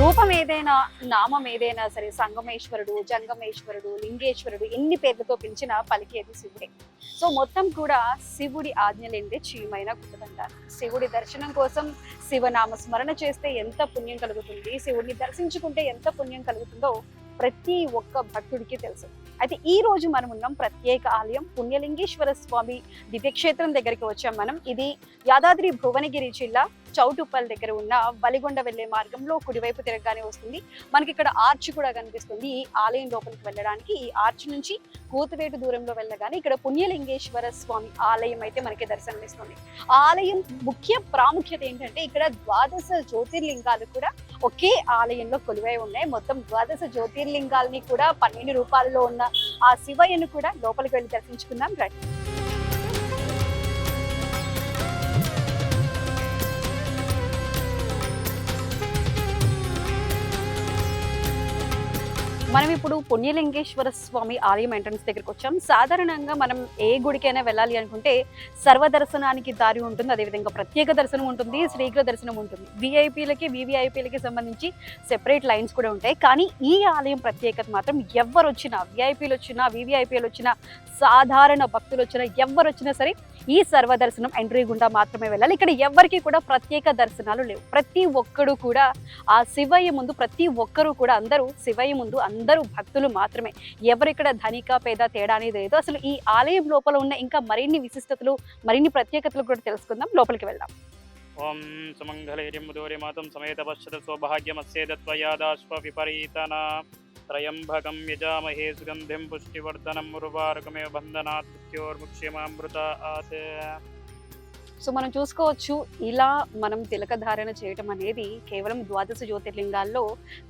రూపం ఏదైనా, నామం ఏదైనా సరే సంగమేశ్వరుడు, జంగమేశ్వరుడు, లింగేశ్వరుడు ఎన్ని పేర్లతో పిలిచినా పలికేది శివుడే. సో మొత్తం కూడా శివుడి ఆజ్ఞ లేనిదే చీమైనా కుట్టదంటారు. శివుడి దర్శనం కోసం శివనామ స్మరణ చేస్తే ఎంత పుణ్యం కలుగుతుంది, శివుడిని దర్శించుకుంటే ఎంత పుణ్యం కలుగుతుందో ప్రతి ఒక్క భక్తుడికి తెలుసు. అయితే ఈ రోజు మనం ఉన్నాం ప్రత్యేక ఆలయం పుణ్యలింగేశ్వర స్వామి దివ్యక్షేత్రం దగ్గరికి వచ్చాం మనం. ఇది యాదాద్రి భువనగిరి జిల్లా చౌటుప్పల్ దగ్గర ఉన్న వలిగొండ వెళ్లే మార్గంలో కుడివైపు తిరగగానే వస్తుంది. మనకి ఇక్కడ ఆర్చ్ కూడా కనిపిస్తుంది. ఈ ఆలయం లోపలికి వెళ్ళడానికి ఈ ఆర్చ్ నుంచి కూతువేటు దూరంలో వెళ్ళగానే ఇక్కడ పుణ్యలింగేశ్వర స్వామి ఆలయం అయితే మనకి దర్శనమిస్తుంది. ఆలయం ముఖ్య ప్రాముఖ్యత ఏంటంటే ఇక్కడ 12 జ్యోతిర్లింగాలు కూడా ఒకే ఆలయంలో కొలువై ఉన్నాయి. మొత్తం 12 జ్యోతిర్లింగాలని కూడా 12 రూపాయల్లో ఉన్న ఆ శివయ్యను కూడా లోపలికి వెళ్ళి దర్శించుకుందాం రండి. మనం ఇప్పుడు పుణ్యలింగేశ్వర స్వామి ఆలయం ఎంట్రన్స్ దగ్గరికి వచ్చాం. సాధారణంగా మనం ఏ గుడికైనా వెళ్ళాలి అనుకుంటే సర్వదర్శనానికి దారి ఉంటుంది, అదేవిధంగా ప్రత్యేక దర్శనం ఉంటుంది, శీఘ్ర దర్శనం ఉంటుంది. విఐపీలకి వివిఐపీలకి సంబంధించి సెపరేట్ లైన్స్ కూడా ఉంటాయి. కానీ ఈ ఆలయం ప్రత్యేకత మాత్రం ఎవరు వచ్చినా, విఐపీలు వచ్చినా వివిఐపీలు వచ్చినా, సాధారణ భక్తులు వచ్చినా, ఎవరు వచ్చినా సరే ఈ సర్వదర్శనం ఎంట్రీ గుండా మాత్రమే వెళ్ళాలి. ఇక్కడ ఎవరికి కూడా ప్రత్యేక దర్శనాలు లేవు. ప్రతి ఒక్కడు కూడా ఆ శివయ్య ముందు, ప్రతి ఒక్కరు కూడా అందరూ శివయ్య ముందు అందరూ భక్తులు మాత్రమే. ఎవరు ఇక్కడ ధనిక పేద తేడా అనేది లేదు. అసలు ఈ ఆలయం లోపల ఉన్న ఇంకా మరిన్ని విశిష్టతలు, మరిన్ని ప్రత్యేకతలు కూడా తెలుసుకుందాం. లోపలికి వెళ్దాం. ఓం సుమంగళైర్యం ముదోరిమాతం సమేత పశ్యత సౌభాగ్యమస్యేదత్వయాదాశ్వ విపరీతన త్రయంబకం యజామహే సుగంధిం పుష్టివర్ధనం ఉర్వారుకమేవ బంధనాత్ మృత్యోర్ముక్ష్యమామృతాత్. సో మనం చూసుకోవచ్చు, ఇలా మనం తిలక ధారణ చేయటం అనేది కేవలం 12 జ్యోతిర్లింగాల్లో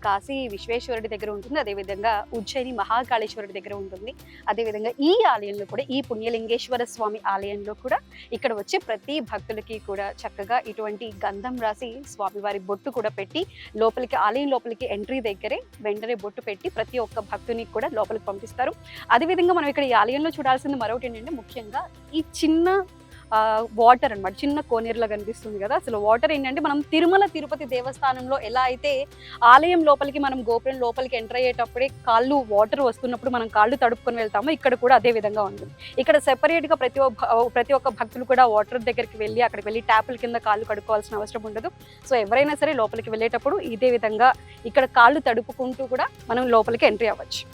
కాశీ విశ్వేశ్వరుడి దగ్గర ఉంటుంది, అదేవిధంగా ఉజ్జయిని మహాకాళేశ్వరుడి దగ్గర ఉంటుంది. అదేవిధంగా ఈ ఆలయంలో కూడా, ఈ పుణ్యలింగేశ్వర స్వామి ఆలయంలో కూడా ఇక్కడ వచ్చే ప్రతి భక్తులకి కూడా చక్కగా ఇటువంటి గంధం రాసి స్వామివారి బొట్టు కూడా పెట్టి లోపలికి, ఆలయం లోపలికి ఎంట్రీ దగ్గరే వెంటనే బొట్టు పెట్టి ప్రతి ఒక్క భక్తుని కూడా లోపలికి పంపిస్తారు. అదేవిధంగా మనం ఇక్కడ ఈ ఆలయంలో చూడాల్సింది మరొకటి ఏంటంటే, ముఖ్యంగా ఈ చిన్న వాటర్ అన్నమాట, చిన్న కోనేరులా కనిపిస్తుంది కదా. అసలు వాటర్ ఏంటంటే మనం తిరుమల తిరుపతి దేవస్థానంలో ఎలా అయితే ఆలయం లోపలికి, మనం గోపురం లోపలికి ఎంటర్ అయ్యేటప్పుడే కాళ్ళు వాటర్ వస్తున్నప్పుడు మనం కాళ్ళు తడుపుకొని వెళ్తామో, ఇక్కడ కూడా అదే విధంగా ఉంటుంది. ఇక్కడ సెపరేట్గా ప్రతి ఒక్క భక్తులు కూడా వాటర్ దగ్గరికి వెళ్ళి అక్కడికి వెళ్ళి ట్యాపుల కింద కాళ్ళు కడుక్కోవాల్సిన అవసరం ఉండదు. సో ఎవరైనా సరే లోపలికి వెళ్ళేటప్పుడు ఇదే విధంగా ఇక్కడ కాళ్ళు తడుపుకుంటూ కూడా మనం లోపలికి ఎంట్రీ అవ్వచ్చు.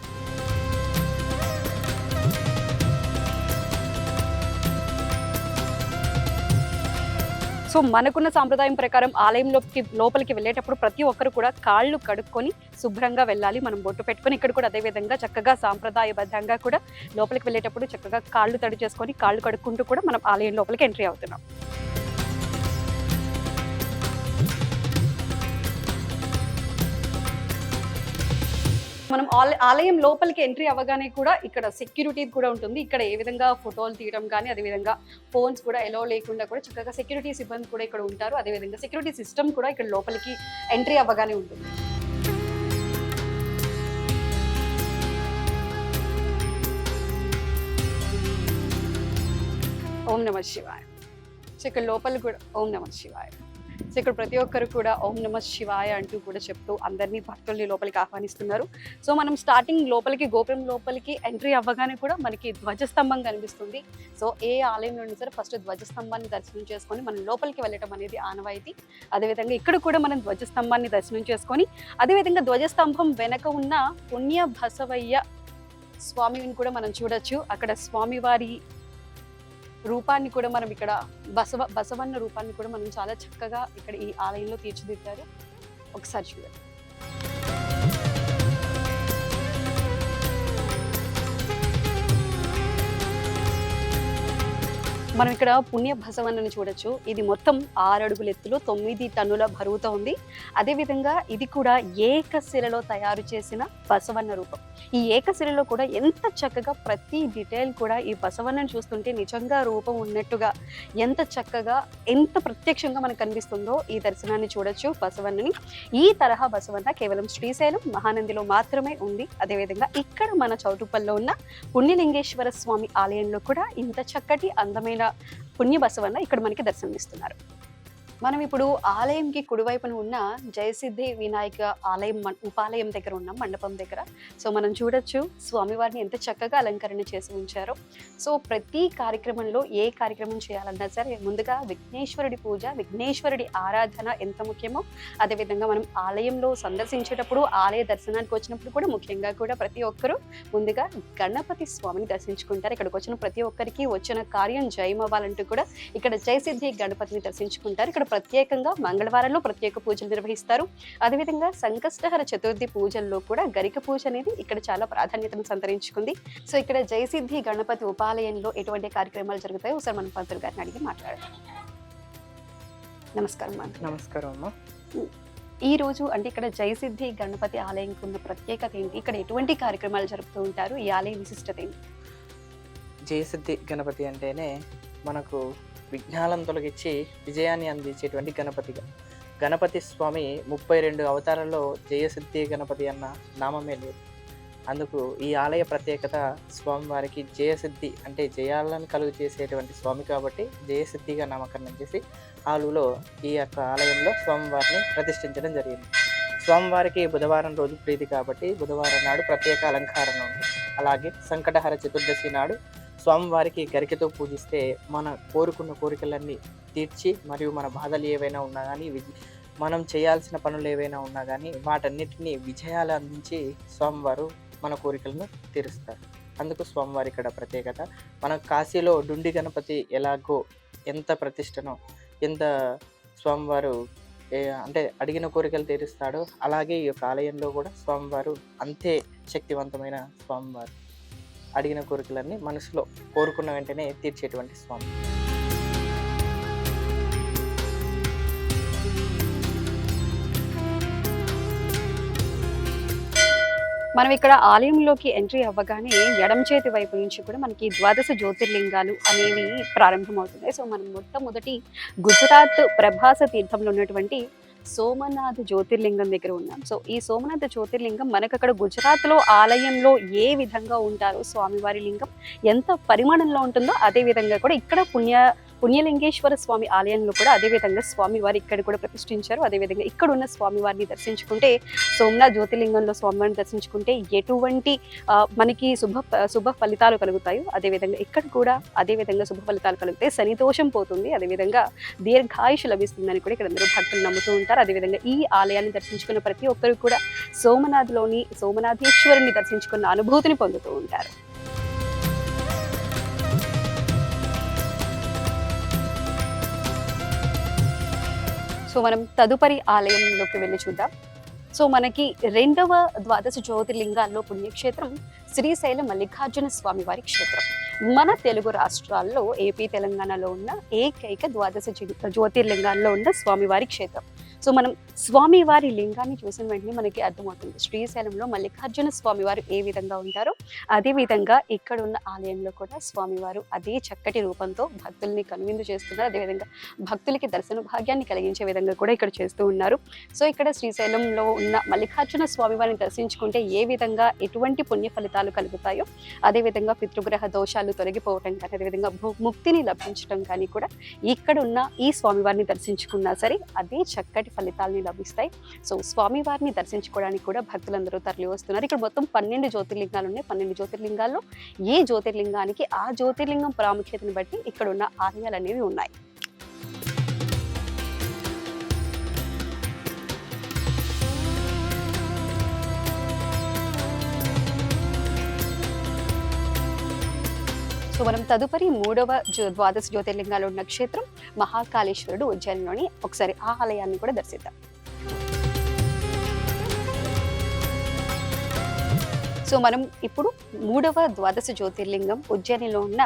సో మనకున్న సాంప్రదాయం ప్రకారం ఆలయంలోకి లోపలికి వెళ్ళేటప్పుడు ప్రతి ఒక్కరు కూడా కాళ్ళు కడుక్కొని శుభ్రంగా వెళ్ళాలి. మనం బొట్టు పెట్టుకొని ఇక్కడ కూడా అదే విధంగా చక్కగా సాంప్రదాయబద్ధంగా కూడా లోపలికి వెళ్ళేటప్పుడు చక్కగా కాళ్ళు తడి చేసుకొని కాళ్ళు కడుక్కుంటూ కూడా మనం ఆలయం లోపలికి ఎంట్రీ అవుతున్నాం. మనం ఆలయం లోపలికి ఎంట్రీ అవ్వగానే కూడా ఇక్కడ సెక్యూరిటీ కూడా ఉంటుంది. ఇక్కడ ఏ విధంగా ఫోటోలు తీయడం కానీ, అదేవిధంగా ఫోన్స్ కూడా ఎలో లేకుండా కూడా చక్కగా సెక్యూరిటీ సిబ్బంది కూడా ఇక్కడ ఉంటారు. అదేవిధంగా సెక్యూరిటీ సిస్టమ్ కూడా ఇక్కడ లోపలికి ఎంట్రీ అవ్వగానే ఉంటుంది. ఓం నమః శివాయ. ఇక్కడ లోపల కూడా ఓం నమః శివాయ. సో ఇక్కడ ప్రతి ఒక్కరు కూడా ఓం నమః శివాయ అంటూ కూడా చెప్తూ అందరినీ భక్తుల్ని లోపలికి ఆహ్వానిస్తున్నారు. సో మనం స్టార్టింగ్ లోపలికి, గోపురం లోపలికి ఎంట్రీ అవ్వగానే కూడా మనకి ధ్వజస్తంభం కనిపిస్తుంది. సో ఏ ఆలయంలో ఉన్నా సరే ఫస్ట్ ధ్వజస్తంభాన్ని దర్శనం చేసుకొని మనం లోపలికి వెళ్ళటం అనేది ఆనవాయితీ. అదేవిధంగా ఇక్కడ కూడా మనం ధ్వజస్తంభాన్ని దర్శనం చేసుకొని, అదేవిధంగా ధ్వజస్తంభం వెనక ఉన్న పుణ్య బసవయ్య స్వామిని కూడా మనం చూడొచ్చు. అక్కడ స్వామివారి రూపాన్ని కూడా మనం ఇక్కడ బసవన్న రూపాన్ని కూడా మనం చాలా చక్కగా ఇక్కడ ఈ ఆలయంలో తీర్చిదిద్దారు. ఒకసారి చూడండి. మనం ఇక్కడ పుణ్య బసవన్నని చూడొచ్చు. ఇది మొత్తం 6 అడుగుల ఎత్తులో 9 టన్నుల బరువుతో ఉంది. అదేవిధంగా ఇది కూడా ఏకశిలలో తయారు చేసిన బసవన్న రూపం. ఈ ఏకశిలలో కూడా ఎంత చక్కగా ప్రతి డీటెయిల్ కూడా ఈ బసవన్నని చూస్తుంటే నిజంగా రూపం ఉన్నట్టుగా, ఎంత చక్కగా, ఎంత ప్రత్యక్షంగా మనకు కనిపిస్తుందో ఈ దర్శనాన్ని చూడొచ్చు బసవన్నని. ఈ తరహా బసవన్న కేవలం శ్రీశైలం మహానందిలో మాత్రమే ఉంది. అదేవిధంగా ఇక్కడ మన చౌటుప్పల్లో ఉన్న పుణ్యలింగేశ్వర స్వామి ఆలయంలో కూడా ఇంత చక్కటి అందమైన పుణ్య బసవన్న ఇక్కడ మనకి దర్శనమిస్తున్నారు. మనం ఇప్పుడు ఆలయంకి కుడివైపున ఉన్న జయసిద్ధి వినాయక ఆలయం ఉపాలయం దగ్గర ఉన్నాం, మండపం దగ్గర. సో మనం చూడొచ్చు స్వామివారిని ఎంత చక్కగా అలంకరణ చేసి ఉంచారో. సో ప్రతి కార్యక్రమంలో ఏ కార్యక్రమం చేయాలన్నా సరే ముందుగా విఘ్నేశ్వరుడి పూజ, విఘ్నేశ్వరుడి ఆరాధన ఎంత ముఖ్యమో, అదేవిధంగా మనం ఆలయంలో సందర్శించేటప్పుడు, ఆలయ దర్శనానికి వచ్చినప్పుడు కూడా ముఖ్యంగా కూడా ప్రతి ఒక్కరూ ముందుగా గణపతి స్వామిని దర్శించుకుంటారు. ఇక్కడికి వచ్చిన ప్రతి ఒక్కరికి వచ్చిన కార్యం జయమవ్వాలంటూ కూడా ఇక్కడ జయసిద్ధి గణపతిని దర్శించుకుంటారు. ఇక్కడ ప్రత్యేకంగా మంగళవారంలో ప్రత్యేక పూజలు నిర్వహిస్తారు. అదేవిధంగా సంకష్టహర చతుర్థి పూజల్లో కూడా గరిక పూజ అనేది ఇక్కడ చాలా ప్రాధాన్యతను సంతరించుకుంది. సో ఇక్కడ జయసిద్ధి గణపతి ఉపాలయంలో ఎటువంటి కార్యక్రమాలు జరుగుతాయో ఒకసారి మనం పంతులు గారిని అడిగి మాట్లాడదాం. నమస్కారం అమ్మ. నమస్కారం అమ్మ. ఈ రోజు అంటే ఇక్కడ జయసిద్ధి గణపతి ఆలయంకి ఉన్న ప్రత్యేకత ఏంటి? ఇక్కడ ఎటువంటి కార్యక్రమాలు జరుపుతూ ఉంటారు? ఈ ఆలయ విశిష్టత ఏంటి? జయసిద్ధి గణపతి అంటేనే మనకు విఘ్నాలను తొలగించి విజయాన్ని అందించేటువంటి గణపతిగా. గణపతి స్వామి 32 అవతారాల్లో జయసిద్ధి గణపతి అన్న నామమే లేదు. అందుకు ఈ ఆలయ ప్రత్యేకత స్వామివారికి జయసిద్ధి అంటే జయాలను కలుగు చేసేటువంటి స్వామి కాబట్టి జయసిద్ధిగా నామకరణం చేసి ఆలులో ఈ యొక్క ఆలయంలో స్వామివారిని ప్రతిష్ఠించడం జరిగింది. స్వామివారికి బుధవారం రోజు ప్రీతి కాబట్టి బుధవారం నాడు ప్రత్యేక అలంకరణ ఉంది. అలాగే సంకటహర చతుర్దశి నాడు స్వామివారికి గరికతో పూజిస్తే మన కోరుకున్న కోరికలన్నీ తీర్చి, మరియు మన బాధలు ఏవైనా ఉన్నా కానీ మనం చేయాల్సిన పనులు ఏవైనా ఉన్నా కానీ వాటన్నిటిని విజయాలు అందించి స్వామివారు మన కోరికలను తీరుస్తారు. అందుకు స్వామివారి ఇక్కడ ప్రత్యేకత. మన కాశీలో డుండి గణపతి ఎలాగో ఎంత ప్రతిష్టనో, ఎంత స్వామివారు అంటే అడిగిన కోరికలు తీరుస్తాడో, అలాగే ఈ యొక్క ఆలయంలో కూడా స్వామివారు అంతే శక్తివంతమైన స్వామివారు. అడిగిన కోరికలన్నీ మనసులో కోరుకున్న వెంటనే తీర్చేటువంటి స్వామి. మనం ఇక్కడ ఆలయంలోకి ఎంట్రీ అవ్వగానే ఎడమ చేతి వైపు నుంచి కూడా మనకి 12 జ్యోతిర్లింగాలు అనేవి ప్రారంభమవుతున్నాయి. సో మనం మొట్టమొదటి గుజరాత్ ప్రభాస తీర్థంలో ఉన్నటువంటి సోమనాథ్ జ్యోతిర్లింగం దగ్గర ఉన్నాం. సో ఈ సోమనాథ జ్యోతిర్లింగం మనకు అక్కడ గుజరాత్లో ఆలయంలో ఏ విధంగా ఉంటారో స్వామివారి లింగం ఎంత పరిమాణంలో ఉంటుందో అదే విధంగా కూడా ఇక్కడ పుణ్యలింగేశ్వర స్వామి ఆలయంలో కూడా అదేవిధంగా స్వామివారి ఇక్కడ కూడా ప్రతిష్ఠించారు. అదేవిధంగా ఇక్కడ ఉన్న స్వామివారిని దర్శించుకుంటే, సోమనాథ్ జ్యోతిర్లింగంలో స్వామివారిని దర్శించుకుంటే ఎటువంటి మనకి శుభ ఫలితాలు కలుగుతాయో అదేవిధంగా ఇక్కడ కూడా అదేవిధంగా శుభ ఫలితాలు కలుగుతాయి. శని దోషం పోతుంది, అదేవిధంగా దీర్ఘాయుషు లభిస్తుందని కూడా ఇక్కడ అందరూ భక్తులు నమ్ముతూ ఉంటారు. అదేవిధంగా ఈ ఆలయాన్ని దర్శించుకున్న ప్రతి ఒక్కరు కూడా సోమనాథేశ్వరుని దర్శించుకున్న అనుభూతిని పొందుతూ ఉంటారు. సో మనం తదుపరి ఆలయంలోకి వెళ్ళి చూద్దాం. సో మనకి 2వ 12 జ్యోతిర్లింగాల్లో పుణ్యక్షేత్రం శ్రీశైలం మల్లికార్జున స్వామి వారి క్షేత్రం. మన తెలుగు రాష్ట్రాల్లో ఏపీ తెలంగాణలో ఉన్న ఏకైక 12 జ్యోతిర్లింగాల్లో ఉన్న స్వామివారి క్షేత్రం. సో మనం స్వామివారి లింగాన్ని చూసిన వెంటనే మనకి అర్థమవుతుంది శ్రీశైలంలో మల్లికార్జున స్వామివారు ఏ విధంగా ఉంటారో అదే విధంగా ఇక్కడ ఉన్న ఆలయంలో కూడా స్వామివారు అదే చక్కటి రూపంతో భక్తుల్ని కనువిందు చేస్తున్నారు. అదేవిధంగా భక్తులకి దర్శన భాగ్యాన్ని కలిగించే విధంగా కూడా ఇక్కడ చేస్తూ ఉన్నారు. సో ఇక్కడ శ్రీశైలంలో ఉన్న మల్లికార్జున స్వామివారిని దర్శించుకుంటే ఏ విధంగా ఎటువంటి పుణ్య ఫలితాలు కలుగుతాయో, అదేవిధంగా పితృగ్రహ దోషాలు తొలగిపోవటం కానీ, అదేవిధంగా ముక్తిని లభించడం కానీ కూడా ఇక్కడ ఉన్న ఈ స్వామివారిని దర్శించుకున్నా సరే అదే చక్కటి ఫలితాలని లభిస్తాయి. సో స్వామివారిని దర్శించుకోవడానికి కూడా భక్తులందరూ తరలి వస్తున్నారు. ఇక్కడ మొత్తం 12 జ్యోతిర్లింగాలు ఉన్నాయి. 12 జ్యోతిర్లింగాల్లో ఏ జ్యోతిర్లింగానికి ఆ జ్యోతిర్లింగం ప్రాముఖ్యతను బట్టి ఇక్కడ ఉన్న ఆలయాలు అనేవి ఉన్నాయి. సో మనం తదుపరి 3వ 12 జ్యోతిర్లింగాలు ఉన్న క్షేత్రం మహాకాళేశ్వరుడు ఉజ్జయినిలోని ఒకసారి ఆ ఆలయాన్ని కూడా దర్శిద్దాం. సో మనం ఇప్పుడు 3వ 12 జ్యోతిర్లింగం ఉజ్జయినిలో ఉన్న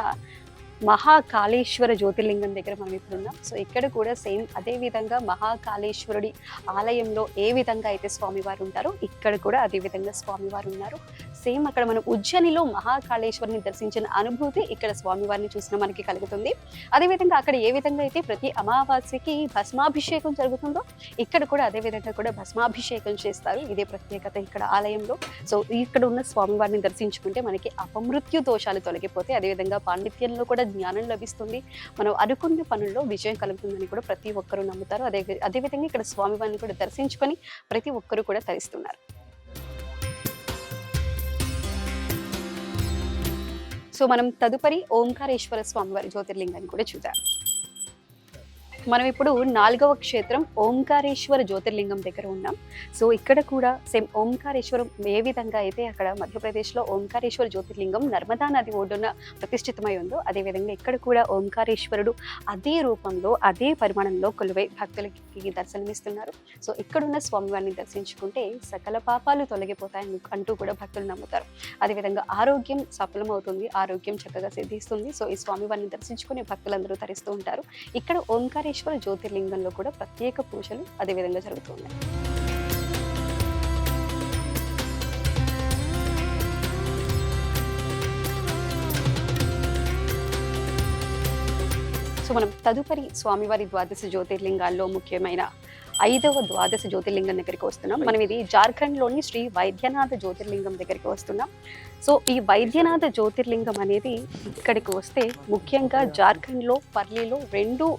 మహాకాళేశ్వర జ్యోతిర్లింగం దగ్గర మనం ఇప్పుడు ఉన్నాం. సో ఇక్కడ కూడా సేమ్ అదే విధంగా మహాకాళేశ్వరుడి ఆలయంలో ఏ విధంగా అయితే స్వామివారు ఉంటారో ఇక్కడ కూడా అదే విధంగా స్వామివారు ఉన్నారు. సేమ్ అక్కడ మనం ఉజ్జయినిలో మహాకాళేశ్వరిని దర్శించిన అనుభూతి ఇక్కడ స్వామివారిని చూసిన మనకి కలుగుతుంది. అదేవిధంగా అక్కడ ఏ విధంగా అయితే ప్రతి అమావాస్యకి భస్మాభిషేకం జరుగుతుందో ఇక్కడ కూడా అదే విధంగా కూడా భస్మాభిషేకం చేస్తారు. ఇదే ప్రత్యేకత ఇక్కడ ఆలయంలో. సో ఇక్కడ ఉన్న స్వామివారిని దర్శించుకుంటే మనకి అపమృత్యు దోషాలు తొలగిపోతే, అదేవిధంగా పాండిత్యంలో కూడా జ్ఞానం లభిస్తుంది, మనం అనుకున్న పనుల్లో విజయం కలుగుతుందని కూడా ప్రతి ఒక్కరూ నమ్ముతారు. అదేవిధంగా ఇక్కడ స్వామివారిని కూడా దర్శించుకొని ప్రతి ఒక్కరు కూడా తరిస్తున్నారు. సో మనం తదుపరి ఓంకారేశ్వర స్వామివారి జ్యోతిర్లింగాన్ని కూడా చూద్దాం. మనం ఇప్పుడు 4వ క్షేత్రం ఓంకారేశ్వర జ్యోతిర్లింగం దగ్గర ఉన్నాం. సో ఇక్కడ కూడా సేమ్ ఓంకారేశ్వరం ఏ విధంగా అయితే అక్కడ మధ్యప్రదేశ్లో ఓంకారేశ్వర జ్యోతిర్లింగం నర్మదా నది ఒడ్డున ప్రతిష్ఠితమై ఉందో, అదేవిధంగా ఇక్కడ కూడా ఓంకారేశ్వరుడు అదే రూపంలో అదే పరిమాణంలో కొలువై భక్తులకి దర్శనమిస్తున్నారు. సో ఇక్కడున్న స్వామివారిని దర్శించుకుంటే సకల పాపాలు తొలగిపోతాయని అంటూ కూడా భక్తులు నమ్ముతారు. అదేవిధంగా ఆరోగ్యం సఫలమవుతుంది, ఆరోగ్యం చక్కగా సిద్ధిస్తుంది. సో ఈ స్వామివారిని దర్శించుకుని భక్తులందరూ తరిస్తూ ఉంటారు. ఇక్కడ ఓంకారేశ్వర జ్యోతిర్లింగంలో కూడా ప్రత్యేక పూజలు అదే విధంగా జరుగుతున్నాయి. సో మనం తదుపరి స్వామివారి ద్వాదశ జ్యోతిర్లింగాల్లో ముఖ్యమైన 5వ ద్వాదశ జ్యోతిర్లింగం దగ్గరికి వస్తున్నాం. మనం ఇది జార్ఖండ్లోని శ్రీ వైద్యనాథ జ్యోతిర్లింగం దగ్గరికి వస్తున్నాం. సో ఈ వైద్యనాథ జ్యోతిర్లింగం అనేది ఇక్కడికి వస్తే ముఖ్యంగా జార్ఖండ్లో పర్లీలో 2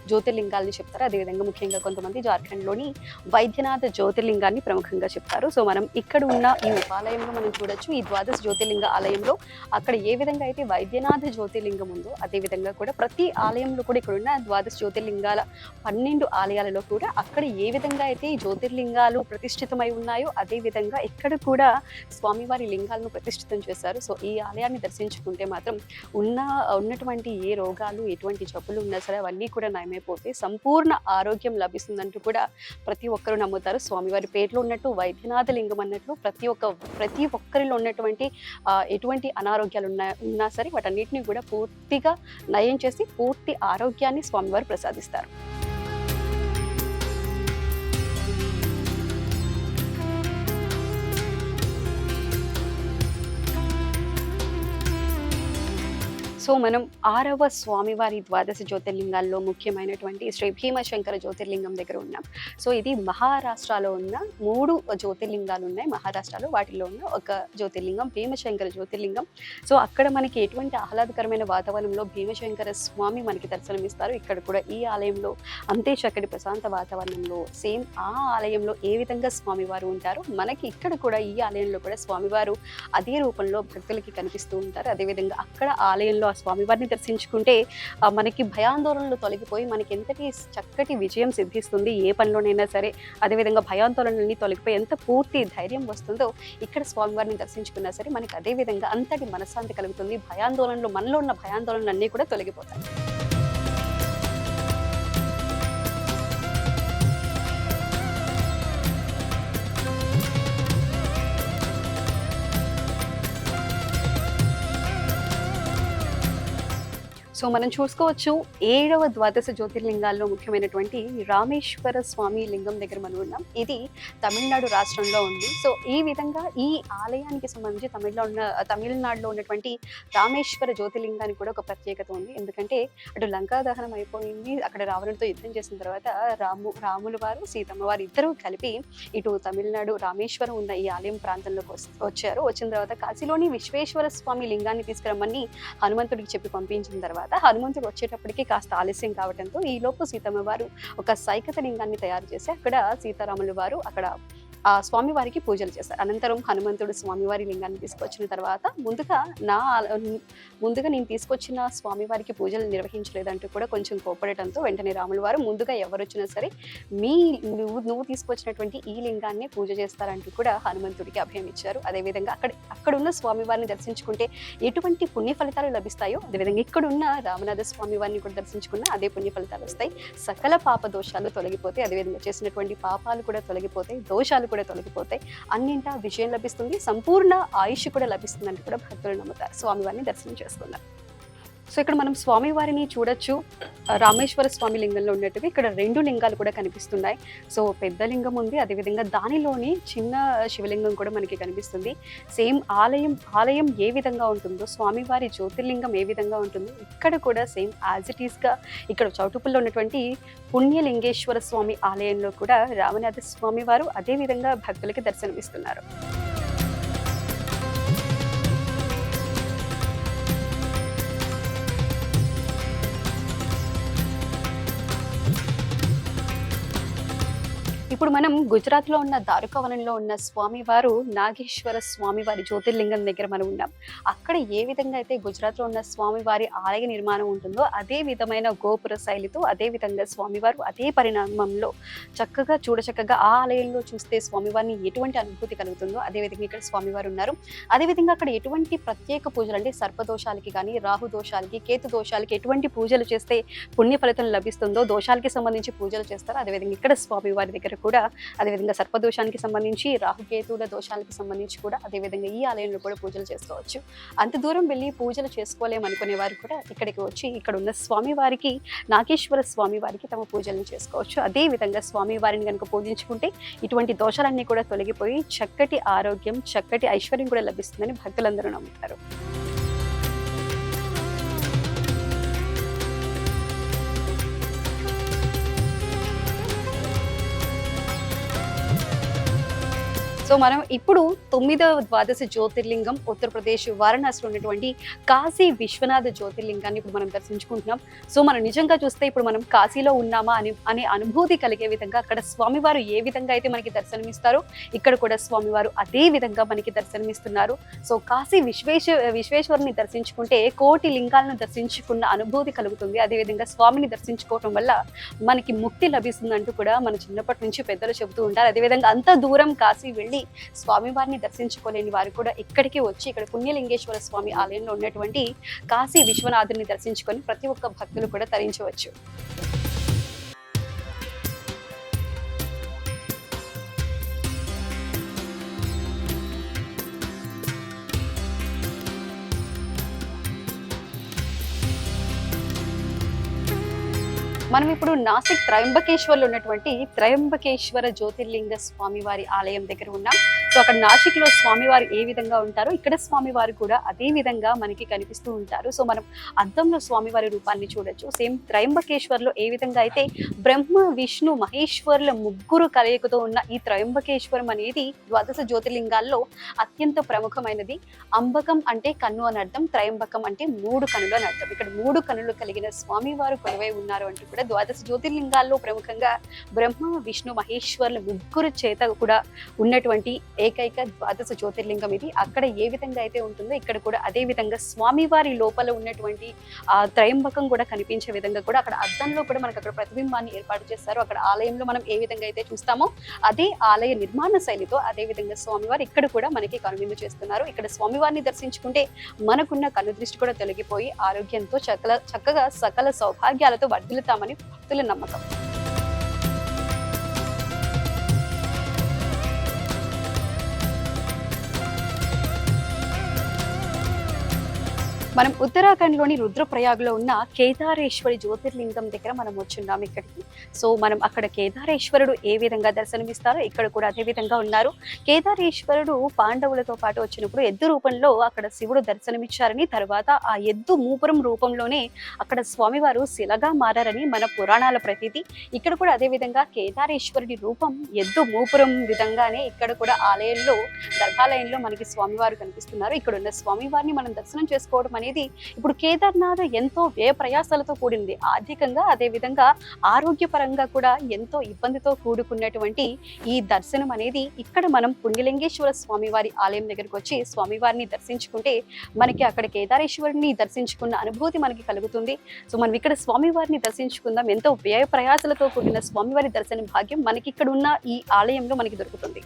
జ్యోతిర్లింగాల్ని చెప్తారు. అదేవిధంగా ముఖ్యంగా కొంతమంది జార్ఖండ్లోని వైద్యనాథ జ్యోతిర్లింగాన్ని ప్రముఖంగా చెప్తారు. సో మనం ఇక్కడ ఉన్న ఈ ఉపాలయంలో మనం చూడొచ్చు, ఈ ద్వాదశ జ్యోతిర్లింగ ఆలయంలో అక్కడ ఏ విధంగా అయితే వైద్యనాథ జ్యోతిర్లింగం ఉందో అదేవిధంగా కూడా ప్రతి ఆలయంలో కూడా ఇక్కడ ఉన్న ద్వాదశ జ్యోతిర్లింగాల 12 ఆలయాలలో కూడా అక్కడ ఏ విధంగా అయితే ఈ జ్యోతిర్లింగాలు ప్రతిష్ఠితమై ఉన్నాయో అదే విధంగా ఇక్కడ కూడా స్వామివారి లింగాలను ప్రతిష్ఠితం చేశారు. సో ఈ ఆలయాన్ని దర్శించుకుంటే మాత్రం ఉన్నటువంటి ఏ రోగాలు ఎటువంటి జబ్బులు ఉన్నా సరే అవన్నీ కూడా నయమైపోతే సంపూర్ణ ఆరోగ్యం లభిస్తుందంటూ కూడా ప్రతి ఒక్కరూ నమ్ముతారు. స్వామివారి పేరులో ఉన్నట్టు వైద్యనాథ లింగం అన్నట్లు ప్రతి ఒక్కరిలో ఉన్నటువంటి ఎటువంటి అనారోగ్యాలు ఉన్నా సరే వాటన్నిటిని కూడా పూర్తిగా నయం చేసి పూర్తి ఆరోగ్యాన్ని స్వామివారు ప్రసాదిస్తారు. సో మనం 6వ స్వామివారి ద్వాదశ జ్యోతిర్లింగాల్లో ముఖ్యమైనటువంటి శ్రీ భీమశంకర జ్యోతిర్లింగం దగ్గర ఉన్నాం. సో ఇది మహారాష్ట్రలో ఉన్న 3 జ్యోతిర్లింగాలు ఉన్నాయి. మహారాష్ట్రలో వాటిలో ఉన్న ఒక జ్యోతిర్లింగం భీమశంకర జ్యోతిర్లింగం. సో అక్కడ మనకి ఎటువంటి ఆహ్లాదకరమైన వాతావరణంలో భీమశంకర స్వామి మనకి దర్శనమిస్తారు. ఇక్కడ కూడా ఈ ఆలయంలో అంతే చక్కటి ప్రశాంత వాతావరణంలో సేమ్ ఆ ఆలయంలో ఏ విధంగా స్వామివారు ఉంటారో మనకి ఇక్కడ కూడా ఈ ఆలయంలో కూడా స్వామివారు అదే రూపంలో భక్తులకి కనిపిస్తూ ఉంటారు. అదేవిధంగా అక్కడ ఆలయంలో ఆ స్వామివారిని దర్శించుకుంటే మనకి భయాందోళనలు తొలగిపోయి మనకి ఎంతటి చక్కటి విజయం సిద్ధిస్తుంది ఏ పనిలోనైనా సరే. అదేవిధంగా భయాందోళనలన్నీ తొలగిపోయి ఎంత పూర్తి ధైర్యం వస్తుందో ఇక్కడ స్వామివారిని దర్శించుకున్నా సరే మనకి అదే విధంగా అంతటి మనశ్శాంతి కలుగుతుంది. భయాందోళనలు మనలో ఉన్న భయాందోళనలు అన్నీ కూడా తొలగిపోతాయి. సో మనం చూసుకోవచ్చు 7వ ద్వాదశ జ్యోతిర్లింగాల్లో ముఖ్యమైనటువంటి రామేశ్వర స్వామి లింగం దగ్గర మనం ఉన్నాం. ఇది తమిళనాడు రాష్ట్రంలో ఉంది. సో ఈ విధంగా ఈ ఆలయానికి సంబంధించి తమిళనాడులో ఉన్నటువంటి రామేశ్వర జ్యోతిర్లింగానికి కూడా ఒక ప్రత్యేకత ఉంది. ఎందుకంటే అటు లంకా దహనం అయిపోయింది, అక్కడ రావణుడితో యుద్ధం చేసిన తర్వాత రాముల వారు సీతమ్మ వారు ఇద్దరూ కలిపి ఇటు తమిళనాడు రామేశ్వరం ఉన్న ఈ ఆలయం ప్రాంతంలోకి వచ్చారు. వచ్చిన తర్వాత కాశీలోని విశ్వేశ్వర స్వామి లింగాన్ని తీసుకురమ్మని హనుమంతుడికి చెప్పి పంపించిన తర్వాత హనుమంతుడు వచ్చేటప్పటికి కాస్త ఆలస్యం కావడంతో ఈలోపు సీతమ్మ వారు ఒక సైకత లింగాన్ని తయారు చేసి అక్కడ సీతారాములు వారు అక్కడ ఆ స్వామివారికి పూజలు చేశారు. అనంతరం హనుమంతుడు స్వామివారి లింగాన్ని తీసుకొచ్చిన తర్వాత ముందుగా నేను తీసుకొచ్చిన స్వామివారికి పూజలు నిర్వహించలేదంటూ కూడా కొంచెం కోపడటంతో వెంటనే రాములు వారు ముందుగా ఎవరు వచ్చినా సరే నువ్వు తీసుకొచ్చినటువంటి ఈ లింగాన్ని పూజ చేస్తారంటూ కూడా హనుమంతుడికి అభయం ఇచ్చారు. అదేవిధంగా అక్కడున్న స్వామివారిని దర్శించుకుంటే ఎటువంటి పుణ్య ఫలితాలు లభిస్తాయో అదేవిధంగా ఇక్కడున్న రామనాథ స్వామి వారిని కూడా దర్శించుకున్న అదే పుణ్య ఫలితాలు వస్తాయి. సకల పాప దోషాలు తొలగిపోతాయి, అదేవిధంగా చేసినటువంటి పాపాలు కూడా తొలగిపోతాయి, దోషాలు కూడా తొలగిపోతాయి, అన్నింటా విజయం లభిస్తుంది, సంపూర్ణ ఆయుష్ కూడా లభిస్తుంది అంటూ కూడా భక్తులు నమ్ముతారు. స్వామివారిని దర్శనం చేసుకున్నారు. సో ఇక్కడ మనం స్వామి వారిని చూడొచ్చు. రామేశ్వర స్వామి లింగంలో ఉన్నట్టుగా ఇక్కడ 2 లింగాలు కూడా కనిపిస్తున్నాయి. సో పెద్ద లింగం ఉంది, అదేవిధంగా దానిలోని చిన్న శివలింగం కూడా మనకి కనిపిస్తుంది. సేమ్ ఆలయం ఏ విధంగా ఉంటుందో, స్వామివారి జ్యోతిర్లింగం ఏ విధంగా ఉంటుందో ఇక్కడ కూడా సేమ్ యాజ్ ఇట్ ఈస్గా ఇక్కడ చౌటుప్పల్లో ఉన్నటువంటి పుణ్యలింగేశ్వర స్వామి ఆలయంలో కూడా రామనాథ స్వామి వారు అదేవిధంగా భక్తులకి దర్శనమిస్తున్నారు. ఇప్పుడు మనం గుజరాత్లో ఉన్న దారుకవనంలో ఉన్న స్వామివారు నాగేశ్వర స్వామివారి జ్యోతిర్లింగం దగ్గర మనం ఉన్నాం. అక్కడ ఏ విధంగా అయితే గుజరాత్లో ఉన్న స్వామివారి ఆలయ నిర్మాణం ఉంటుందో అదే విధమైన గోపుర శైలితో అదే విధంగా స్వామివారు అదే పరిణామంలో చక్కగా చూడచక్కగా ఆ ఆలయంలో చూస్తే స్వామివారిని ఎటువంటి అనుభూతి కలుగుతుందో అదేవిధంగా ఇక్కడ స్వామివారు ఉన్నారు. అదేవిధంగా అక్కడ ఎటువంటి ప్రత్యేక పూజలు అంటే సర్పదోషాలకి కానీ, రాహు దోషాలకి, కేతు దోషాలకి ఎటువంటి పూజలు చేస్తే పుణ్య ఫలితం లభిస్తుందో దోషాలకి సంబంధించి పూజలు చేస్తారు. అదేవిధంగా ఇక్కడ స్వామివారి దగ్గర కూడా అదేవిధంగా సర్పదోషానికి సంబంధించి, రాహుకేతువుల దోషాలకు సంబంధించి కూడా అదేవిధంగా ఈ ఆలయంలో కూడా పూజలు చేసుకోవచ్చు. అంత దూరం వెళ్ళి పూజలు చేసుకోలేమనుకునే వారు కూడా ఇక్కడికి వచ్చి ఇక్కడ ఉన్న స్వామివారికి, నాగేశ్వర స్వామివారికి తమ పూజలను చేసుకోవచ్చు. అదేవిధంగా స్వామివారిని కనుక పూజించుకుంటే ఇటువంటి దోషాలన్నీ కూడా తొలగిపోయి చక్కటి ఆరోగ్యం, చక్కటి ఐశ్వర్యం కూడా లభిస్తుందని భక్తులందరూ నమ్ముతారు. సో మనం ఇప్పుడు 9వ ద్వాదశ జ్యోతిర్లింగం ఉత్తరప్రదేశ్ వారణాసిలో ఉన్నటువంటి కాశీ విశ్వనాథ జ్యోతిర్లింగాన్ని ఇప్పుడు మనం దర్శించుకుంటున్నాం. సో మనం నిజంగా చూస్తే ఇప్పుడు మనం కాశీలో ఉన్నామా అనే అనుభూతి కలిగే విధంగా అక్కడ స్వామివారు ఏ విధంగా అయితే మనకి దర్శనమిస్తారో ఇక్కడ కూడా స్వామివారు అదే విధంగా మనకి దర్శనమిస్తున్నారు. సో కాశీ విశ్వేశ్వరుని దర్శించుకుంటే కోటి లింగాలను దర్శించుకున్న అనుభూతి కలుగుతుంది. అదేవిధంగా స్వామిని దర్శించుకోవడం వల్ల మనకి ముక్తి లభిస్తుందంటూ కూడా మన చిన్నప్పటి నుంచి పెద్దలు చెబుతూ ఉంటారు. అదేవిధంగా అంత దూరం కాశీ వెళ్ళి స్వామివారిని దర్శించుకోలేని వారు కూడా ఇక్కడికి వచ్చి ఇక్కడ పుణ్యలింగేశ్వర స్వామి ఆలయంలో ఉన్నటువంటి కాశీ విశ్వనాథుని దర్శించుకొని ప్రతి ఒక్క భక్తులు కూడా తరించవచ్చు. మనం ఇప్పుడు నాసిక్ త్రయంబకేశ్వర్లో ఉన్నటువంటి త్రయంబకేశ్వర జ్యోతిర్లింగ స్వామివారి ఆలయం దగ్గర ఉన్నాం. సో అక్కడ నాసిక్లో స్వామివారు ఏ విధంగా ఉంటారో ఇక్కడ స్వామివారు కూడా అదే విధంగా మనకి కనిపిస్తూ ఉంటారు. సో మనం అద్దంలో స్వామివారి రూపాన్ని చూడొచ్చు. సేమ్ త్రయంబకేశ్వర్లో ఏ విధంగా అయితే బ్రహ్మ, విష్ణు, మహేశ్వర్ల ముగ్గురు కలయికతో ఉన్న ఈ త్రయంబకేశ్వరం అనేది ద్వాదశ జ్యోతిర్లింగాల్లో అత్యంత ప్రముఖమైనది. అంబకం అంటే కన్ను అని అర్థం, త్రయంబకం అంటే 3 కనులు అని అర్థం. ఇక్కడ 3 కనులు కలిగిన స్వామివారు కొలువై ఉన్నారు అంటూ కూడా ద్వాదశ జ్యోతిర్లింగాల్లో ప్రముఖంగా బ్రహ్మ, విష్ణు, మహేశ్వర్ల ముగ్గురు చేత కూడా ఉన్నటువంటి ఏకైక ద్వాదశ జ్యోతిర్లింగం ఇది. అక్కడ ఏ విధంగా అయితే ఉంటుందో ఇక్కడ కూడా అదే విధంగా స్వామివారి లోపల ఉన్నటువంటి ఆ త్రయంబకం కూడా కనిపించే విధంగా కూడా అక్కడ అద్దంలో కూడా మనకు అక్కడ ప్రతిబింబాన్ని ఏర్పాటు చేస్తారు. అక్కడ ఆలయంలో మనం ఏ విధంగా అయితే చూస్తామో అదే ఆలయ నిర్మాణ శైలితో అదే విధంగా స్వామివారు ఇక్కడ కూడా మనకి కనువిందు చేస్తున్నారు. ఇక్కడ స్వామివారిని దర్శించుకుంటే మనకున్న కన్ను దృష్టి కూడా తొలగిపోయి ఆరోగ్యంతో చక్కగా సకల సౌభాగ్యాలతో వర్ధిల్లుతామని భక్తుల నమ్మకం. మనం ఉత్తరాఖండ్లోని రుద్రప్రయాగ్లో ఉన్న కేదారేశ్వరి జ్యోతిర్లింగం దగ్గర మనం వచ్చున్నాం ఇక్కడికి. సో మనం అక్కడ కేదారేశ్వరుడు ఏ విధంగా దర్శనమిస్తారో ఇక్కడ కూడా అదే విధంగా ఉన్నారు. కేదారేశ్వరుడు పాండవులతో పాటు వచ్చినప్పుడు ఎద్దు రూపంలో అక్కడ శివుడు దర్శనమిచ్చారని, తర్వాత ఆ ఎద్దు మూపురం రూపంలోనే అక్కడ స్వామివారు శిలగా మారారని మన పురాణాల ప్రతీతి. ఇక్కడ కూడా అదే విధంగా కేదారేశ్వరుడి రూపం ఎద్దు మూపురం విధంగానే ఇక్కడ కూడా ఆలయంలో గర్భాలయంలో మనకి స్వామివారు కనిపిస్తున్నారు. ఇక్కడ ఉన్న స్వామివారిని మనం దర్శనం చేసుకోవడం అనేది ఇప్పుడు కేదార్నాథ్ ఎంతో వ్యయ ప్రయాసాలతో కూడింది. ఆర్థికంగా అదే విధంగా ఆరోగ్యపరంగా కూడా ఎంతో ఇబ్బందితో కూడుకున్నటువంటి ఈ దర్శనం అనేది ఇక్కడ మనం పుణ్యలింగేశ్వర స్వామివారి ఆలయం దగ్గరకు వచ్చి స్వామివారిని దర్శించుకుంటే మనకి అక్కడ కేదారేశ్వరుని దర్శించుకున్న అనుభూతి మనకి కలుగుతుంది. సో మనం ఇక్కడ స్వామివారిని దర్శించుకుందాం. ఎంతో వ్యయ ప్రయాసాలతో కూడిన స్వామివారి దర్శన భాగ్యం మనకి ఇక్కడ ఉన్న ఈ ఆలయంలో మనకి దొరుకుతుంది.